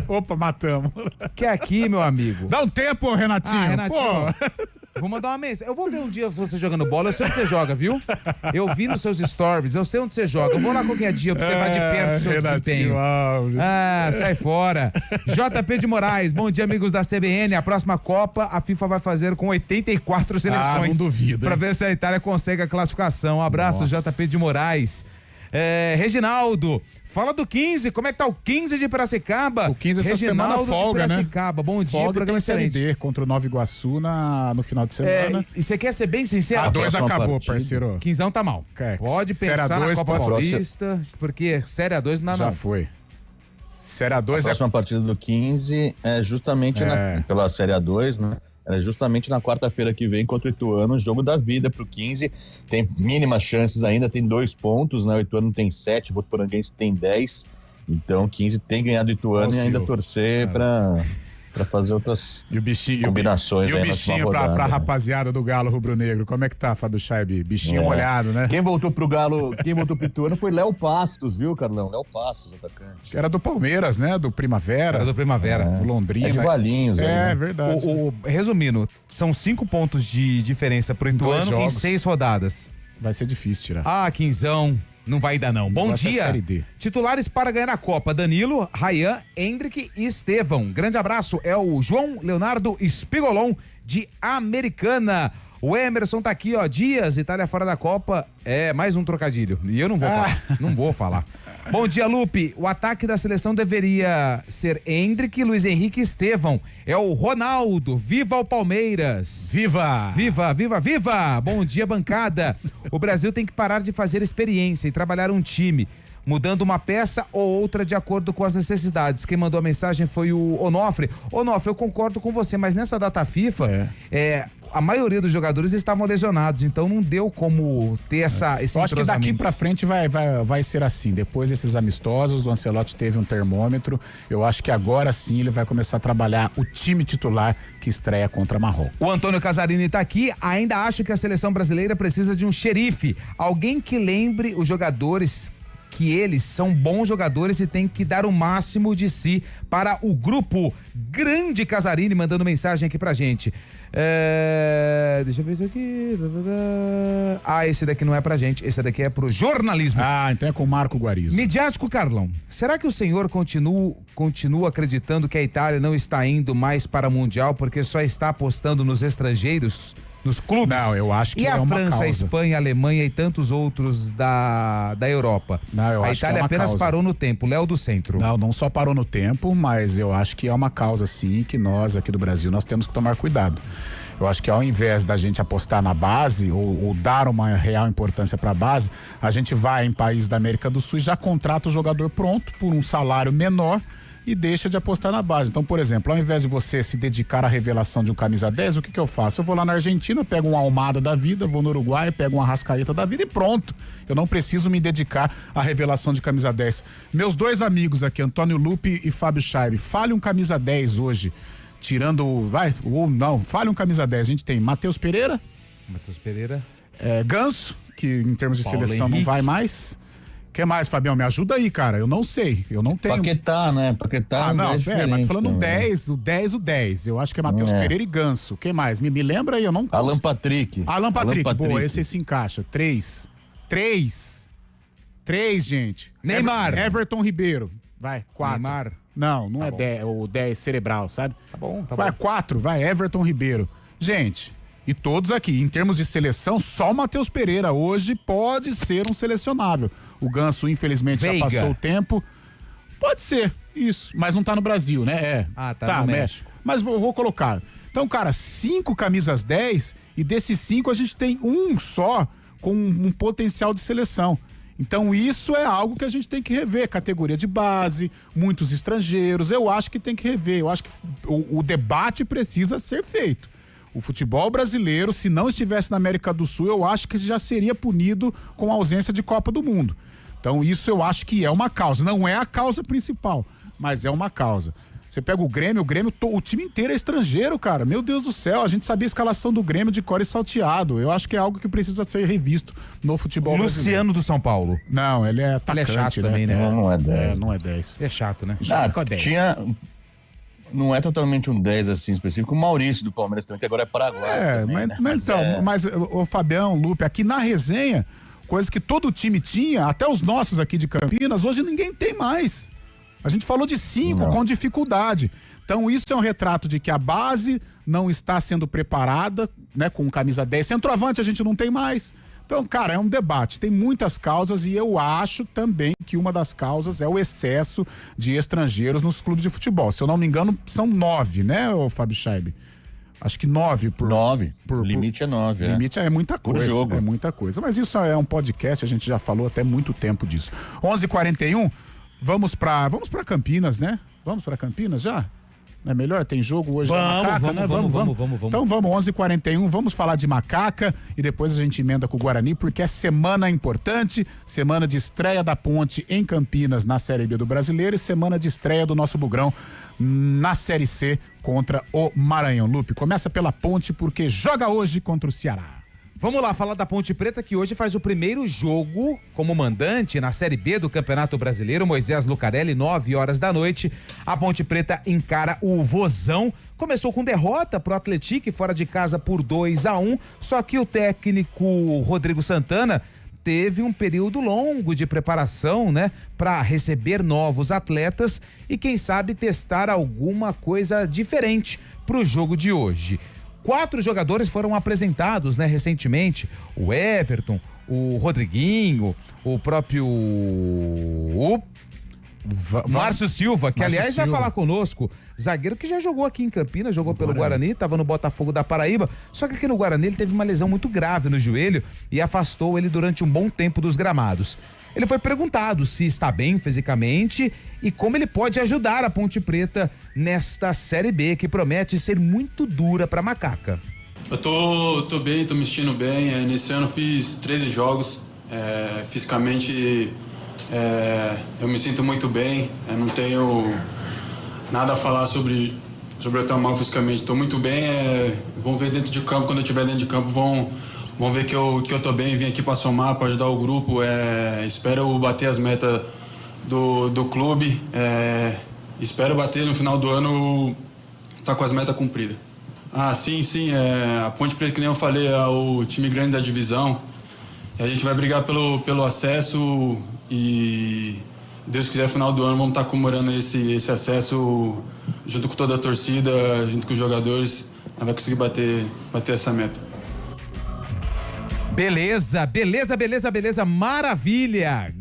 Speaker 2: Opa, matamos.
Speaker 3: Que é aqui, meu amigo.
Speaker 2: Dá um tempo, Renatinho.
Speaker 3: Renatinho.
Speaker 2: Pô.
Speaker 3: Vou mandar uma mensagem. Eu vou ver um dia você jogando bola. Eu sei onde você joga, viu? Eu vi nos seus stories. Eu sei onde você joga. Eu vou lá qualquer dia pra você vai de perto do seu desempenho. Sai fora. JP de Moraes. Bom dia, amigos da CBN. A próxima Copa a FIFA vai fazer com 84 seleções.
Speaker 2: Não duvido.
Speaker 3: Pra ver se a Itália consegue a classificação. Um abraço,
Speaker 2: Nossa.
Speaker 3: JP de Moraes. Reginaldo, fala do 15, como é que tá o 15 de Piracicaba?
Speaker 2: O 15 essa semana folga, né?
Speaker 3: Bom dia,
Speaker 2: folga,
Speaker 3: programa
Speaker 2: tem Série
Speaker 3: excelente.
Speaker 2: D contra o Nova Iguaçu no final de semana.
Speaker 3: E você quer ser bem sincero?
Speaker 2: A 2 acabou,
Speaker 5: partida.
Speaker 2: parceiro.
Speaker 3: Quinzão tá mal. Pode
Speaker 2: Série
Speaker 3: pensar na
Speaker 2: A2
Speaker 3: Copa
Speaker 2: pode-
Speaker 3: Paulista, porque Série A2 não dá
Speaker 2: Já
Speaker 3: não.
Speaker 2: foi. Série
Speaker 5: A
Speaker 2: A2
Speaker 5: próxima partida do 15 é justamente pela Série A2, né? É justamente na quarta-feira que vem contra o Ituano, jogo da vida pro 15. Tem mínimas chances ainda, tem 2 pontos, né? O Ituano tem 7, o Votuporanguense tem 10. Então o 15 tem ganhado o Ituano e ainda torcer pra fazer outras combinações.
Speaker 2: E o
Speaker 5: aí na
Speaker 2: bichinho
Speaker 5: próxima
Speaker 2: pra
Speaker 5: rodada, né?
Speaker 2: rapaziada do Galo Rubro-Negro. Como é que tá, Fábio Chaib? Bichinho molhado, né?
Speaker 5: Quem voltou pro Galo, quem voltou pro Ituano foi Léo Pastos, viu, Carlão? Léo Pastos, atacante.
Speaker 2: Era do Palmeiras, né? Do Primavera.
Speaker 3: Era do Primavera.
Speaker 2: Do Londrina.
Speaker 5: É de Valinhos. aí, né?
Speaker 2: Verdade.
Speaker 3: Resumindo, são 5 pontos de diferença pro Ituano em
Speaker 2: jogos.
Speaker 3: 6 rodadas.
Speaker 2: Vai ser difícil tirar.
Speaker 3: Ah, Quinzão, não vai dar não. Bom
Speaker 2: Essa é a
Speaker 3: dia.
Speaker 2: Série D.
Speaker 3: Titulares para ganhar a Copa: Danilo, Rayan, Hendrick e Estevão. Grande abraço, é o João Leonardo Spigolon, de Americana. O Emerson tá aqui, ó. Dias, Itália fora da Copa. É mais um trocadilho. E eu não vou falar. Não vou falar. Bom dia, Lupe. O ataque da seleção deveria ser Hendrick, Luiz Henrique e Estevão. É o Ronaldo. Viva o Palmeiras.
Speaker 2: Viva!
Speaker 3: Viva, viva, viva! Bom dia, bancada. O Brasil tem que parar de fazer experiência e trabalhar um time, mudando uma peça ou outra de acordo com as necessidades. Quem mandou a mensagem foi o Onofre. Onofre, eu concordo com você, mas nessa data FIFA, a maioria dos jogadores estavam lesionados, então não deu como ter esse
Speaker 2: Eu acho que daqui
Speaker 3: entrosamento.
Speaker 2: pra frente vai ser assim. Depois desses amistosos, o Ancelotti teve um termômetro. Eu acho que agora sim ele vai começar a trabalhar o time titular que estreia contra Marrocos.
Speaker 3: O Antônio Casarini tá aqui. Ainda acho que a seleção brasileira precisa de um xerife, alguém que lembre os jogadores que eles são bons jogadores e tem que dar o máximo de si para o grupo. Grande Casarini mandando mensagem aqui pra gente. Deixa eu ver isso aqui. Esse daqui não é pra gente, esse daqui é pro jornalismo.
Speaker 2: Então é com o Marco Guarizo.
Speaker 3: Midiático Carlão, será que o senhor continua acreditando que a Itália não está indo mais para o Mundial porque só está apostando nos estrangeiros? nos clubes?
Speaker 2: Não, eu acho que
Speaker 3: e
Speaker 2: é
Speaker 3: a
Speaker 2: uma
Speaker 3: França,
Speaker 2: causa.
Speaker 3: a Espanha, a Alemanha e tantos outros da Europa?
Speaker 2: Não, eu
Speaker 3: a
Speaker 2: acho que
Speaker 3: Itália
Speaker 2: é uma
Speaker 3: apenas
Speaker 2: causa.
Speaker 3: parou no tempo. Léo do Centro.
Speaker 2: Não só parou no tempo, mas eu acho que é uma causa sim que nós aqui do Brasil nós temos que tomar cuidado. Eu acho que ao invés da gente apostar na base ou dar uma real importância para a base, a gente vai em países da América do Sul e já contrata o jogador pronto por um salário menor e deixa de apostar na base. Então, por exemplo, ao invés de você se dedicar à revelação de um camisa 10, o que eu faço? Eu vou lá na Argentina, pego uma Almada da vida, vou no Uruguai, pego uma Arrascaeta da vida e pronto. Eu não preciso me dedicar à revelação de camisa 10. Meus dois amigos aqui, Antônio Lupe e Fábio Scheibe, fale um camisa 10 hoje. Tirando, fale um camisa 10. A gente tem Matheus Pereira. Ganso, que em termos de
Speaker 3: Paulo
Speaker 2: seleção
Speaker 3: Henrique.
Speaker 2: não vai mais. Que mais, Fabião? Me ajuda aí, cara. Eu não sei. Eu não tenho.
Speaker 5: Paquetá, né? Paquetá.
Speaker 2: não, mas tô falando
Speaker 5: também.
Speaker 2: o 10. Eu acho que é Matheus Pereira e Ganso. Quem mais? Me lembra aí, eu não.
Speaker 5: Alan Patrick.
Speaker 2: Alan Patrick, boa, esse se encaixa. 3, gente.
Speaker 3: Neymar.
Speaker 2: Everton Ribeiro. Vai, 4.
Speaker 3: Neymar.
Speaker 2: Não é 10, o 10 cerebral, sabe?
Speaker 3: Tá bom.
Speaker 2: Vai, 4, vai, Everton Ribeiro. Gente, e todos aqui, em termos de seleção, só o Matheus Pereira hoje pode ser um selecionável. O Ganso, infelizmente,
Speaker 3: Veiga.
Speaker 2: já passou o tempo. Pode ser, isso. Mas não tá no Brasil, né?
Speaker 3: Tá no México.
Speaker 2: Mas eu vou colocar. Então, cara, 5 camisas 10 e desses 5 a gente tem um só com um potencial de seleção. Então isso é algo que a gente tem que rever, categoria de base, muitos estrangeiros, eu acho que tem que rever, eu acho que o debate precisa ser feito. O futebol brasileiro, se não estivesse na América do Sul, eu acho que já seria punido com a ausência de Copa do Mundo. Então isso eu acho que é uma causa, não é a causa principal, mas é uma causa. Você pega o Grêmio, o time inteiro é estrangeiro, cara. Meu Deus do céu, a gente sabia a escalação do Grêmio de cor e salteado. Eu acho que é algo que precisa ser revisto no futebol brasileiro.
Speaker 3: Luciano do São Paulo.
Speaker 2: Não, ele é atacante,
Speaker 3: Ele é chato também, né?
Speaker 5: Não é 10.
Speaker 2: Não é 10.
Speaker 3: É chato, né?
Speaker 5: Não é totalmente um 10 assim específico. O Maurício do Palmeiras também, que agora é Paraguai. Também,
Speaker 2: mas o Fabião, Lupe, aqui na resenha, coisa que todo time tinha, até os nossos aqui de Campinas, hoje ninguém tem mais. A gente falou de 5 com dificuldade. Então isso é um retrato de que a base não está sendo preparada, né, com camisa 10. Centroavante a gente não tem mais. Então, cara, é um debate. Tem muitas causas e eu acho também que uma das causas é o excesso de estrangeiros nos clubes de futebol. Se eu não me engano, são 9, né, Fábio Scheibe? Acho que 9 por...
Speaker 5: 9. O limite é 9.
Speaker 2: Limite é muita coisa.
Speaker 5: Por jogo.
Speaker 2: É muita coisa. Mas isso é um podcast, a gente já falou até muito tempo disso. 11h41. Vamos pra Campinas, né? Vamos pra Campinas já? Não é melhor? Tem jogo hoje da Macaca, né? Vamos. Então vamos, 11h41, vamos falar de Macaca e depois a gente emenda com o Guarani, porque é semana importante, semana de estreia da Ponte em Campinas na Série B do Brasileiro e semana de estreia do nosso Bugrão na Série C contra o Maranhão. Lupe, começa pela Ponte porque joga hoje contra o Ceará.
Speaker 3: Vamos lá, falar da Ponte Preta, que hoje faz o primeiro jogo como mandante na Série B do Campeonato Brasileiro. Moisés Lucarelli, 9h da noite. A Ponte Preta encara o Vozão. Começou com derrota pro Atlético fora de casa por 2-1. Só que o técnico Rodrigo Santana teve um período longo de preparação, né, para receber novos atletas e quem sabe testar alguma coisa diferente pro jogo de hoje. 4 jogadores foram apresentados, né, recentemente. O Everton, o Rodriguinho, o próprio Márcio Silva, que aliás vai falar conosco, zagueiro que já jogou aqui em Campinas, jogou pelo Guarani, estava no Botafogo da Paraíba, só que aqui no Guarani ele teve uma lesão muito grave no joelho e afastou ele durante um bom tempo dos gramados. Ele foi perguntado se está bem fisicamente e como ele pode ajudar a Ponte Preta nesta Série B, que promete ser muito dura para Macaca.
Speaker 11: Eu tô bem, tô me sentindo bem. Nesse ano fiz 13 jogos. Fisicamente eu me sinto muito bem. Não tenho nada a falar sobre eu estar mal fisicamente. Estou muito bem. Vão ver dentro de campo, quando eu estiver dentro de campo, vão ver que eu tô bem, vim aqui para somar, para ajudar o grupo. Espero bater as metas do clube. Espero bater no final do ano, tá com as metas cumpridas. Sim. A Ponte Preta, que nem eu falei, é o time grande da divisão. A gente vai brigar pelo acesso e, Deus quiser, no final do ano vamos estar comemorando esse acesso junto com toda a torcida, junto com os jogadores. A gente vai conseguir bater essa meta.
Speaker 3: Beleza, maravilha.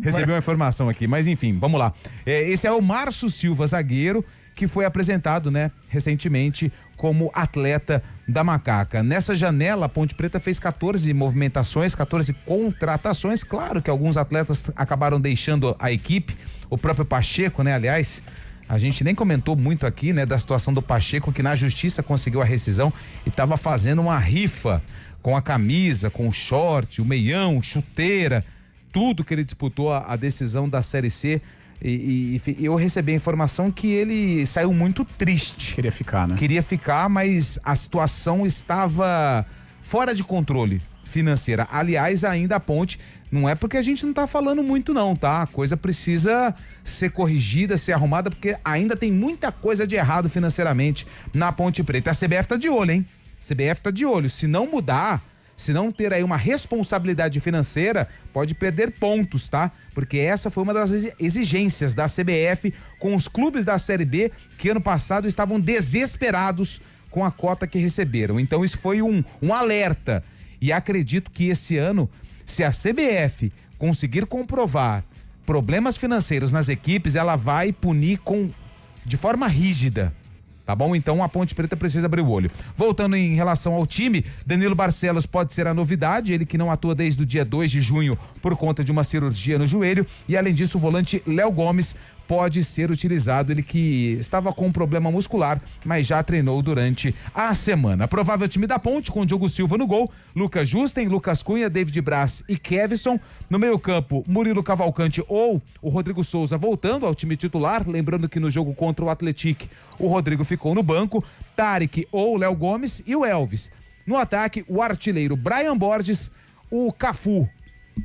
Speaker 3: Recebi uma informação aqui, mas enfim, vamos lá. Esse é o Márcio Silva, zagueiro, que foi apresentado, né, recentemente como atleta da Macaca. Nessa janela, a Ponte Preta fez 14 movimentações, 14 contratações. Claro que alguns atletas acabaram deixando a equipe, o próprio Pacheco, né, aliás, a gente nem comentou muito aqui, né, da situação do Pacheco, que na justiça conseguiu a rescisão e estava fazendo uma rifa com a camisa, com o short, o meião, chuteira, tudo que ele disputou a decisão da Série C. E eu recebi a informação que ele saiu muito triste.
Speaker 2: Queria ficar, né?
Speaker 3: Queria ficar, mas a situação estava fora de controle financeira. Aliás, ainda a Ponte, não é porque a gente não tá falando muito não, tá? A coisa precisa ser corrigida, ser arrumada, porque ainda tem muita coisa de errado financeiramente na Ponte Preta. A CBF tá de olho, hein? CBF tá de olho. Se não mudar, se não ter aí uma responsabilidade financeira, pode perder pontos, tá? Porque essa foi uma das exigências da CBF com os clubes da Série B que ano passado estavam desesperados com a cota que receberam. Então isso foi um alerta. E acredito que esse ano, se a CBF conseguir comprovar problemas financeiros nas equipes, ela vai punir de forma rígida. Tá bom? Então a Ponte Preta precisa abrir o olho. Voltando em relação ao time, Danilo Barcelos pode ser a novidade, ele que não atua desde o dia 2 de junho por conta de uma cirurgia no joelho, e além disso o volante Léo Gomes pode ser utilizado, ele que estava com um problema muscular, mas já treinou durante a semana. Provável time da Ponte com Diogo Silva no gol, Lucas Justen, Lucas Cunha, David Braz e Kevson. No meio campo, Murilo Cavalcante ou o Rodrigo Souza voltando ao time titular, lembrando que no jogo contra o Atlético o Rodrigo ficou no banco, Tarek ou Léo Gomes e o Elvis. No ataque, o artilheiro Brian Borges, o Cafu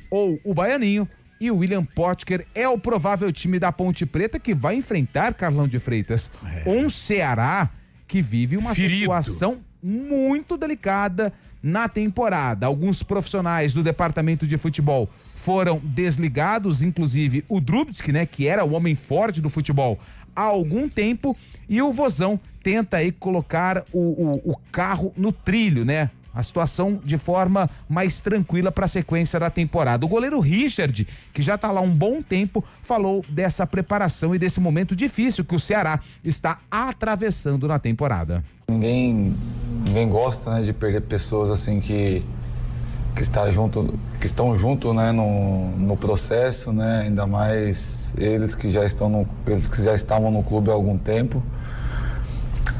Speaker 3: ou o Baianinho, e o William Potker é o provável time da Ponte Preta que vai enfrentar, Carlão de Freitas, um Ceará que vive uma situação muito delicada na temporada. Alguns profissionais do departamento de futebol foram desligados, inclusive o Drubsky, né, que era o homem forte do futebol há algum tempo, e o Vozão tenta aí colocar o carro no trilho, né? A situação de forma mais tranquila para a sequência da temporada. O goleiro Richard, que já está lá um bom tempo, falou dessa preparação e desse momento difícil que o Ceará está atravessando na temporada.
Speaker 12: Ninguém gosta, né, de perder pessoas assim que estão junto, né, no processo, né, ainda mais eles que já estavam no clube há algum tempo.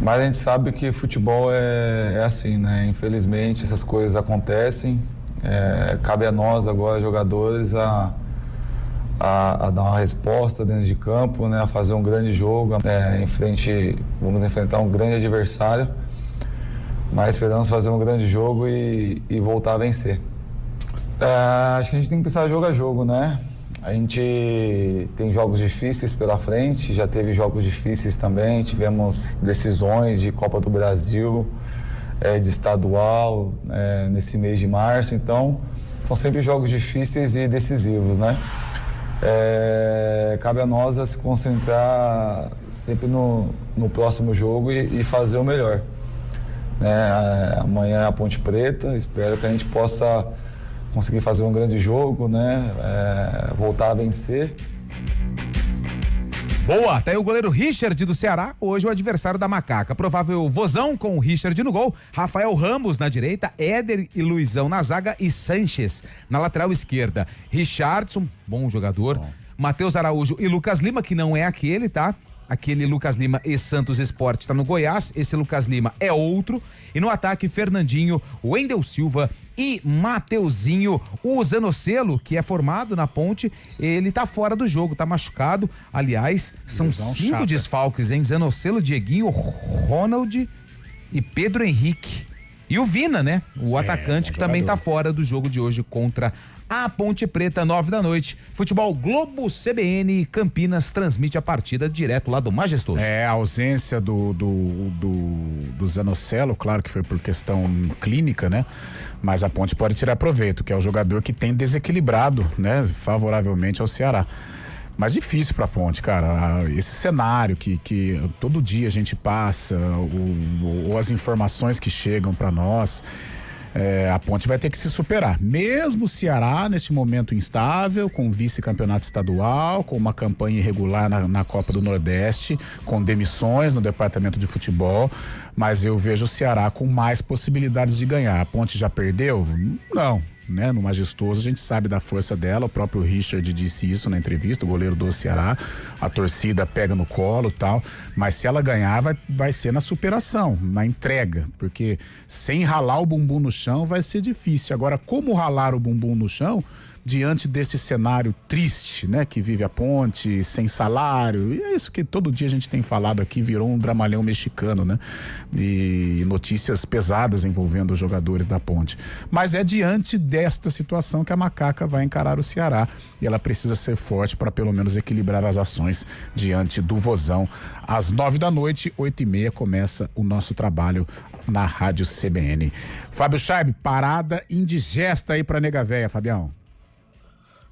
Speaker 12: Mas a gente sabe que futebol é assim, né? Infelizmente essas coisas acontecem. Cabe a nós agora, jogadores, a dar uma resposta dentro de campo, né? A fazer um grande jogo. Vamos enfrentar um grande adversário, mas esperamos fazer um grande jogo e voltar a vencer. Acho que a gente tem que pensar jogo a jogo, né? A gente tem jogos difíceis pela frente, já teve jogos difíceis também, tivemos decisões de Copa do Brasil, de estadual, nesse mês de março, então são sempre jogos difíceis e decisivos, né? Cabe a nós a se concentrar sempre no próximo jogo e fazer o melhor. Amanhã é a Ponte Preta, espero que a gente possa conseguir fazer um grande jogo, né? Voltar a vencer.
Speaker 3: Boa, tá aí o goleiro Richard do Ceará, hoje o adversário da Macaca. Provável Vozão com o Richard no gol, Rafael Ramos na direita, Éder e Luizão na zaga e Sanches na lateral esquerda. Richardson, bom jogador, Matheus Araújo e Lucas Lima, que não é aquele, tá? Aquele Lucas Lima e Santos Esporte está no Goiás, esse Lucas Lima é outro. E no ataque, Fernandinho, Wendel Silva e Mateuzinho. O Zanocelo, que é formado na Ponte, ele tá fora do jogo, tá machucado. Aliás, são 5 desfalques, hein? Zanocelo, Dieguinho, Ronald e Pedro Henrique. E o Vina, né? O atacante que também tá fora do jogo de hoje contra a Ponte Preta, 9 da noite. Futebol Globo CBN Campinas transmite a partida direto lá do Majestoso.
Speaker 2: A ausência do Zanocelo, claro que foi por questão clínica, né? Mas a Ponte pode tirar proveito, que é o jogador que tem desequilibrado, né? Favoravelmente ao Ceará. Mas difícil pra Ponte, cara. Esse cenário que todo dia a gente passa, ou as informações que chegam pra nós, A Ponte vai ter que se superar. Mesmo o Ceará, neste momento instável, com vice-campeonato estadual, com uma campanha irregular na Copa do Nordeste, com demissões no departamento de futebol, mas eu vejo o Ceará com mais possibilidades de ganhar. A Ponte já perdeu? Não. Né? No Majestoso a gente sabe da força dela, o próprio Richard disse isso na entrevista, o goleiro do Ceará, a torcida pega no colo e tal, mas se ela ganhar vai ser na superação, na entrega, porque sem ralar o bumbum no chão vai ser difícil. Agora, como ralar o bumbum no chão diante desse cenário triste, né, que vive a Ponte, sem salário, e é isso que todo dia a gente tem falado aqui, virou um dramalhão mexicano, né, e notícias pesadas envolvendo os jogadores da Ponte, mas é diante desta situação que a Macaca vai encarar o Ceará, e ela precisa ser forte para pelo menos equilibrar as ações diante do Vozão. Às 9h, 8h30, começa o nosso trabalho na Rádio CBN. Fábio Chaib, parada indigesta aí pra Nega Véia, Fabião.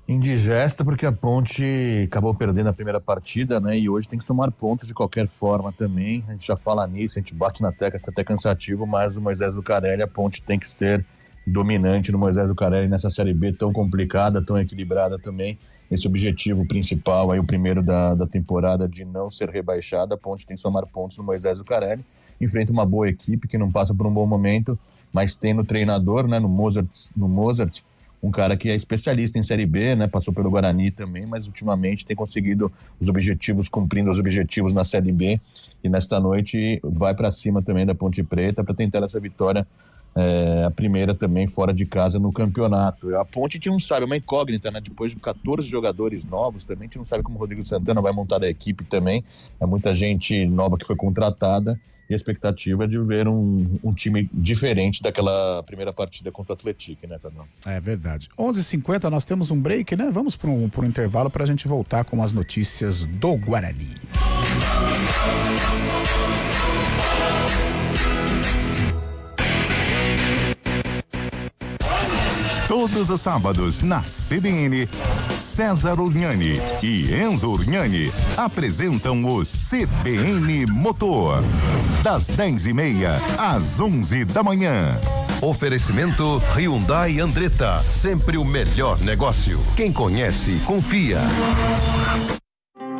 Speaker 5: Indigesta porque a Ponte acabou perdendo a primeira partida, né? E hoje tem que somar pontos de qualquer forma também. A gente já fala nisso, a gente bate na tecla, fica até cansativo, mas o Moisés Lucarelli, a Ponte tem que ser dominante no Moisés Lucarelli nessa Série B tão complicada, tão equilibrada também. Esse objetivo principal, aí o primeiro da temporada, de não ser rebaixada, a Ponte tem que somar pontos no Moisés Lucarelli. Enfrenta uma boa equipe que não passa por um bom momento, mas tem no treinador, né? No Mozart, um cara que é especialista em Série B, né? Passou pelo Guarani também, mas ultimamente tem conseguido cumprindo os objetivos na Série B, e nesta noite vai para cima também da Ponte Preta para tentar essa vitória, a primeira também fora de casa no campeonato. A Ponte, a gente não sabe, é uma incógnita, né? Depois de 14 jogadores novos também, a gente não sabe como o Rodrigo Santana vai montar a equipe também, é muita gente nova que foi contratada, e a expectativa é de ver um time diferente daquela primeira partida contra o Atlético, né, Fernando?
Speaker 2: É verdade. 11h50, nós temos um break, né? Vamos por um intervalo para a gente voltar com as notícias do Guarani.
Speaker 1: Todos os sábados, na CBN, César Urgnani e Enzo Urgnani apresentam o CBN Motor. Das 10h30 às 11 da manhã.
Speaker 13: Oferecimento Hyundai Andretta, sempre o melhor negócio. Quem conhece, confia.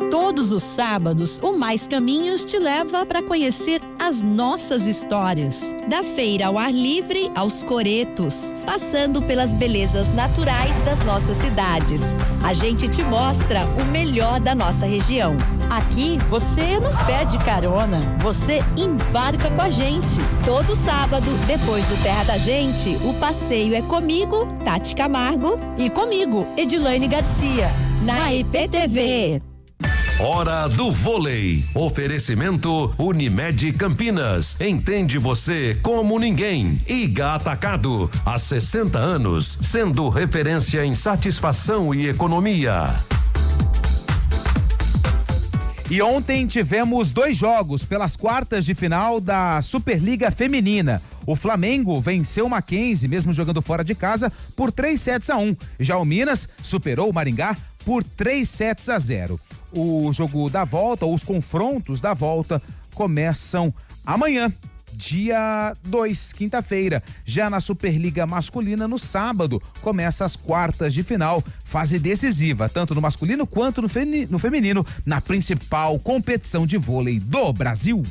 Speaker 14: Todos os sábados, o Mais Caminhos te leva para conhecer as nossas histórias. Da feira ao ar livre aos coretos, passando pelas belezas naturais das nossas cidades. A gente te mostra o melhor da nossa região. Aqui você não pede carona, você embarca com a gente. Todo sábado, depois do Terra da Gente, o passeio é comigo, Tati Camargo, e comigo, Edilane Garcia, na IPTV.
Speaker 13: Hora do vôlei. Oferecimento Unimed Campinas. Entende você como ninguém. Iga Atacado. Há 60 anos, sendo referência em satisfação e economia.
Speaker 3: E ontem tivemos 2 jogos pelas quartas de final da Superliga Feminina. O Flamengo venceu o Mackenzie, mesmo jogando fora de casa, por 3-1. Já o Minas superou o Maringá por 3-0. O jogo da volta, ou os confrontos da volta, começam amanhã, dia 2, quinta-feira. Já na Superliga Masculina, no sábado, começa as quartas de final, fase decisiva, tanto no masculino quanto no feminino, na principal competição de vôlei do Brasil.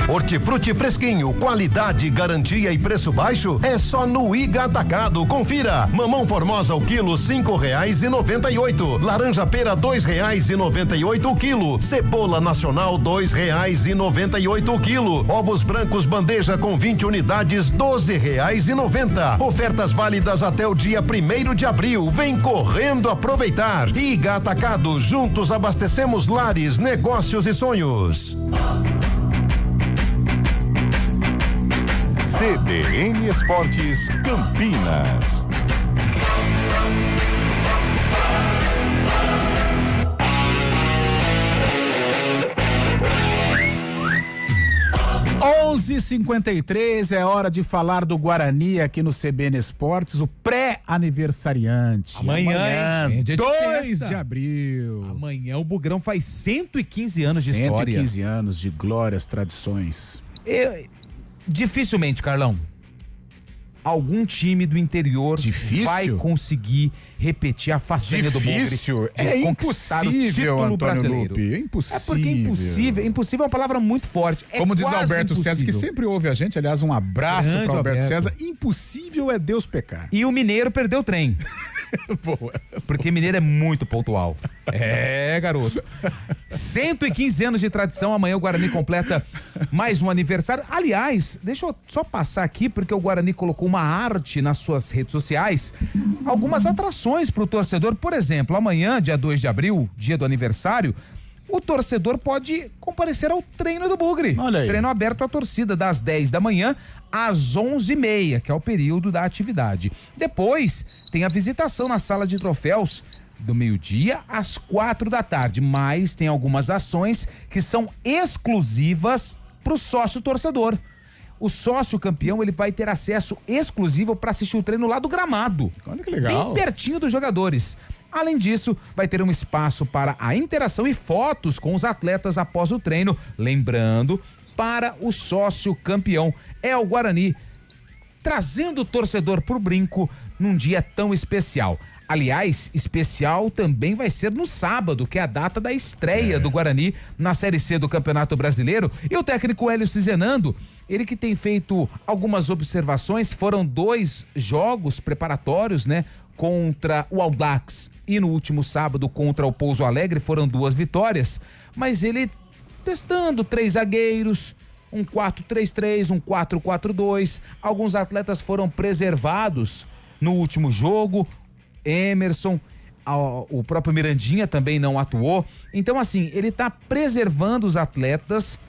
Speaker 13: Hortifruti fresquinho, qualidade, garantia e preço baixo é só no Iga Atacado. Confira: mamão formosa o quilo R$5,98, laranja pera R$2,98 o quilo, cebola nacional R$2,98 o quilo, ovos brancos bandeja com 20 unidades R$12,90. Ofertas válidas até o dia 1º de abril. Vem correndo aproveitar. Iga Atacado, juntos abastecemos lares, negócios e sonhos.
Speaker 1: CBN Esportes Campinas.
Speaker 2: (11h53) é hora de falar do Guarani aqui no CBN Esportes, o pré-aniversariante.
Speaker 3: Amanhã,
Speaker 2: 2 de abril.
Speaker 3: Amanhã o Bugrão faz 115 anos de história.
Speaker 2: 115 anos de glórias, tradições.
Speaker 3: Dificilmente, Carlão, algum time do interior vai conseguir repetir a façanha do Bugre.
Speaker 2: É impossível, Antônio Lupi. É impossível.
Speaker 3: É porque impossível é uma palavra muito forte.
Speaker 2: Como diz Alberto César, que sempre ouve a gente, aliás, um abraço para Alberto César. Impossível é Deus pecar.
Speaker 3: E o Mineiro perdeu o trem. Boa. Porque Mineiro é muito pontual. É, garoto. 115 anos de tradição, amanhã o Guarani completa mais um aniversário. Aliás, deixa eu só passar aqui, porque o Guarani colocou uma arte nas suas redes sociais, algumas atrações para o torcedor. Por exemplo, amanhã, dia 2 de abril, dia do aniversário, o torcedor pode comparecer ao treino do Bugre.
Speaker 2: Olha aí.
Speaker 3: Treino aberto à torcida, das 10 da manhã às 11h30, que é o período da atividade. Depois, tem a visitação na sala de troféus do meio-dia às 4 da tarde, mas tem algumas ações que são exclusivas para o sócio torcedor. O sócio campeão, ele vai ter acesso exclusivo para assistir o treino lá do gramado.
Speaker 2: Olha que legal.
Speaker 3: Bem pertinho dos jogadores. Além disso, vai ter um espaço para a interação e fotos com os atletas após o treino. Lembrando, para o sócio campeão, é o Guarani trazendo o torcedor pro brinco num dia tão especial. Aliás, especial também vai ser no sábado, que é a data da estreia do Guarani na Série C do Campeonato Brasileiro. E o técnico Hélio Cizenando, ele que tem feito algumas observações, foram 2 jogos preparatórios, né? Contra o Audax e no último sábado contra o Pouso Alegre, foram 2 vitórias, mas ele testando 3 zagueiros, um 4-3-3, um 4-4-2, alguns atletas foram preservados no último jogo, Emerson, o próprio Mirandinha também não atuou, então assim, ele tá preservando os atletas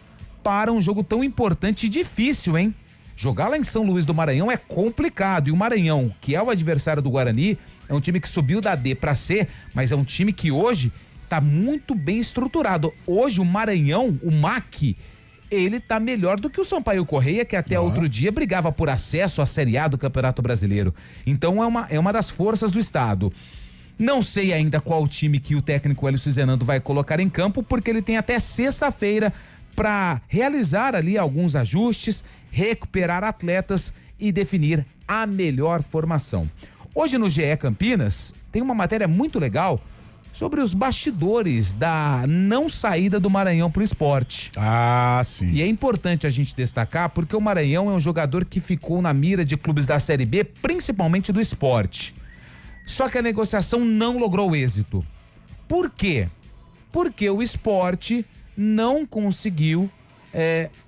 Speaker 3: para um jogo tão importante e difícil, hein? Jogar lá em São Luís do Maranhão é complicado, e o Maranhão, que é o adversário do Guarani, é um time que subiu da D pra C, mas é um time que hoje tá muito bem estruturado. Hoje o Maranhão, o MAC, ele tá melhor do que o Sampaio Correia, que até outro dia brigava por acesso à Série A do Campeonato Brasileiro. Então é uma das forças do estado. Não sei ainda qual time que o técnico Hélio Cizenando vai colocar em campo, porque ele tem até sexta-feira para realizar ali alguns ajustes, recuperar atletas e definir a melhor formação. Hoje no GE Campinas tem uma matéria muito legal sobre os bastidores da não saída do Maranhão pro esporte.
Speaker 2: Ah, sim.
Speaker 3: E é importante a gente destacar porque o Maranhão é um jogador que ficou na mira de clubes da Série B, principalmente do esporte. Só que a negociação não logrou êxito. Por quê? Porque o esporte não conseguiu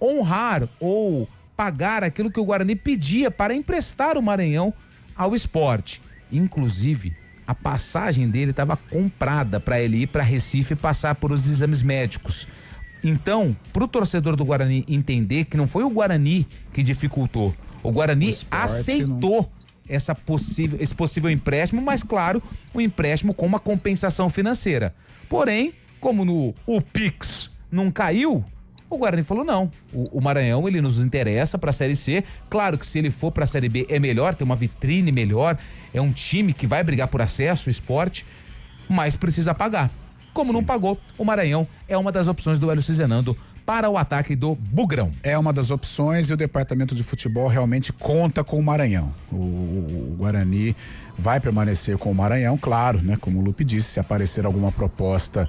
Speaker 3: honrar ou pagar aquilo que o Guarani pedia para emprestar o Maranhão ao esporte. Inclusive, a passagem dele estava comprada para ele ir para Recife e passar por os exames médicos. Então, para o torcedor do Guarani entender que não foi o Guarani que dificultou, o Guarani aceitou esse possível empréstimo, mas claro, o empréstimo com uma compensação financeira. Porém, como o Pix não caiu, o Guarani falou não, o Maranhão ele nos interessa para a Série C, claro que se ele for para a Série B é melhor, tem uma vitrine melhor, é um time que vai brigar por acesso, o esporte, mas precisa pagar. Como não pagou, o Maranhão é uma das opções do Hélio Cizenando para o ataque do Bugrão.
Speaker 2: É uma das opções e o departamento de futebol realmente conta com o Maranhão. O Guarani vai permanecer com o Maranhão, claro, né? Como o Lupe disse, se aparecer alguma proposta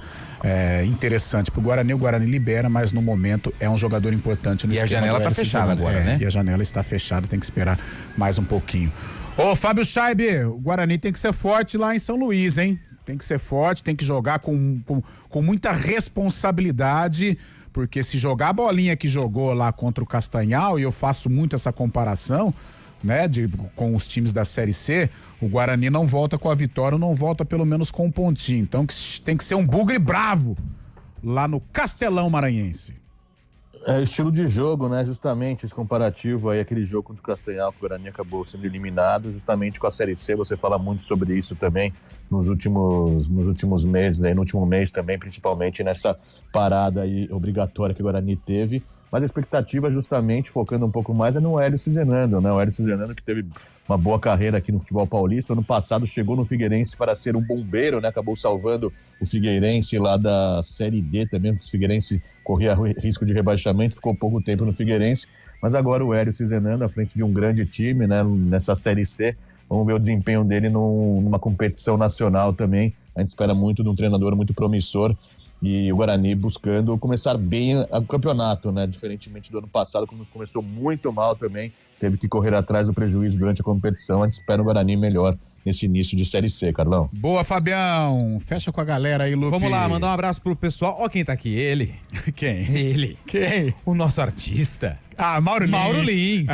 Speaker 2: interessante pro Guarani, o Guarani libera, mas no momento é um jogador importante no esquema.
Speaker 3: E a janela tá fechada agora, né?
Speaker 2: E a janela está fechada, tem que esperar mais um pouquinho. Ô, Fábio Scheibe, o Guarani tem que ser forte lá em São Luís, hein? Tem que ser forte, tem que jogar com muita responsabilidade, porque se jogar a bolinha que jogou lá contra o Castanhal, e eu faço muito essa comparação, né, com os times da Série C, o Guarani não volta com a vitória, não volta pelo menos com um pontinho. Então tem que ser um bugre bravo lá no Castelão Maranhense.
Speaker 5: É estilo de jogo, né? Justamente esse comparativo aí, aquele jogo contra o Castanhal, que o Guarani acabou sendo eliminado, justamente com a Série C, você fala muito sobre isso também nos últimos meses, né? No último mês também, principalmente nessa parada aí obrigatória que o Guarani teve, mas a expectativa justamente, focando um pouco mais, é no Hélio Cizenando, né? O Hélio Cizenando que teve uma boa carreira aqui no futebol paulista, ano passado chegou no Figueirense para ser um bombeiro, né? Acabou salvando o Figueirense lá da Série D também, o Figueirense corria risco de rebaixamento, ficou pouco tempo no Figueirense, mas agora o Hélio Cizenando à frente de um grande time, né? Nessa Série C, vamos ver o desempenho dele numa competição nacional também. A gente espera muito de um treinador muito promissor e o Guarani buscando começar bem o campeonato, né? Diferentemente do ano passado, quando começou muito mal também, teve que correr atrás do prejuízo durante a competição. A gente espera o Guarani melhor nesse início de Série C, Carlão.
Speaker 2: Boa, Fabião. Fecha com a galera aí, Lupe.
Speaker 3: Vamos lá, mandar um abraço pro pessoal. Ó quem tá aqui, ele.
Speaker 2: Quem?
Speaker 3: Ele.
Speaker 2: Quem?
Speaker 3: O nosso artista.
Speaker 2: Mauro Lins.
Speaker 3: Mauro Lins.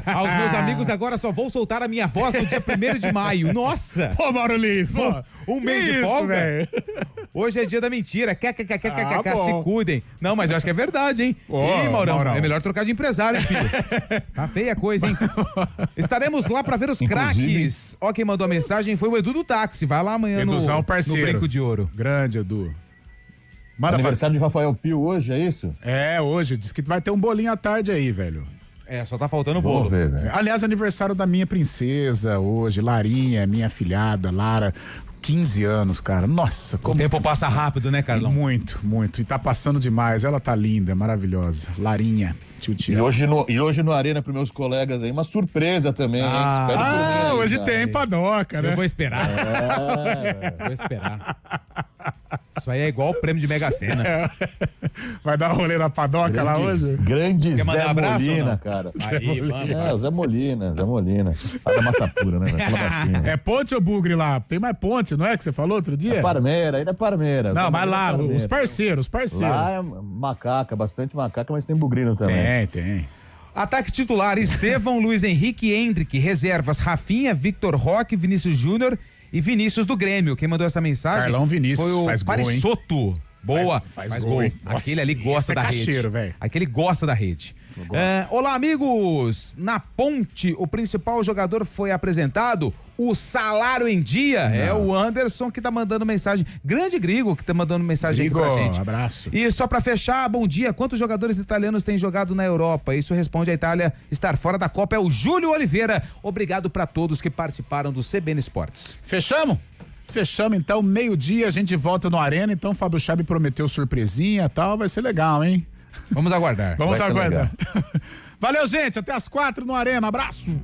Speaker 3: Aos meus amigos agora só vou soltar a minha voz no dia 1º de maio. Nossa!
Speaker 2: Pô, Mauro Lins, pô.
Speaker 3: Um mês de folga. Véio. Hoje é dia da mentira. Se cuidem. Não, mas eu acho que é verdade, hein? Ih, Maurão, é melhor trocar de empresário, hein, filho? Tá feia a coisa, hein? Estaremos lá pra ver os craques. Ó, quem mandou a mensagem foi o Edu do táxi. Vai lá amanhã no Brinco de Ouro.
Speaker 2: Grande, Edu.
Speaker 5: Aniversário de Rafael Pio hoje, é isso?
Speaker 2: É, hoje. Diz que vai ter um bolinho à tarde aí, velho.
Speaker 3: É, só tá faltando o bolo.
Speaker 5: Vou ver, velho.
Speaker 2: Aliás, aniversário da minha princesa hoje, Larinha, minha afilhada, Lara. 15 anos, cara. Nossa,
Speaker 3: como... O tempo passa rápido, né, Carlão?
Speaker 2: Muito, muito. E tá passando demais. Ela tá linda, maravilhosa. Larinha.
Speaker 5: E hoje no Arena, pros meus colegas aí, uma surpresa também, hein?
Speaker 2: Hoje tem padoca, né?
Speaker 3: Eu vou esperar. Vou esperar. Isso aí é igual o prêmio de Mega Sena.
Speaker 2: Vai dar um rolê na padoca lá hoje?
Speaker 5: Grande
Speaker 3: Zé
Speaker 5: Molina, cara.
Speaker 3: Aí,
Speaker 5: o Zé Molina. Faz a massa pura, né?
Speaker 2: É ponte ou bugre lá? Tem mais ponte, não é que você falou outro dia?
Speaker 5: É Parmeira, ainda é Parmeira.
Speaker 2: Não, mas lá, os parceiros.
Speaker 5: Lá é macaca, bastante macaca, mas tem bugrino também.
Speaker 2: Tem.
Speaker 3: Ataque titular: Estevão, Luiz Henrique e Hendrick. Reservas: Rafinha, Victor Roque, Vinícius Júnior e Vinícius do Grêmio. Quem mandou essa mensagem?
Speaker 2: Carlão Vinícius.
Speaker 3: Foi o
Speaker 2: faz
Speaker 3: Parisotto.
Speaker 2: Gol,
Speaker 3: Boa.
Speaker 2: Faz gol.
Speaker 3: Nossa, aquele ali gosta da rede.
Speaker 2: Véio.
Speaker 3: Aquele gosta da rede. Olá, amigos. Na Ponte, o principal jogador foi apresentado. O salário em dia. Não. É o Anderson que tá mandando mensagem. Grande Grigo que tá mandando mensagem
Speaker 2: Grigo,
Speaker 3: aqui pra gente.
Speaker 2: Abraço.
Speaker 3: E só pra fechar, bom dia. Quantos jogadores italianos têm jogado na Europa? Isso responde a Itália estar fora da Copa. É o Júlio Oliveira. Obrigado pra todos que participaram do CBN Esportes.
Speaker 2: Fechamos então, meio-dia a gente volta no Arena, então o Fábio Chabe prometeu surpresinha e tal, vai ser legal, hein?
Speaker 3: Vamos aguardar.
Speaker 2: Vamos aguardar. Valeu, gente, até às 4 no Arena, abraço!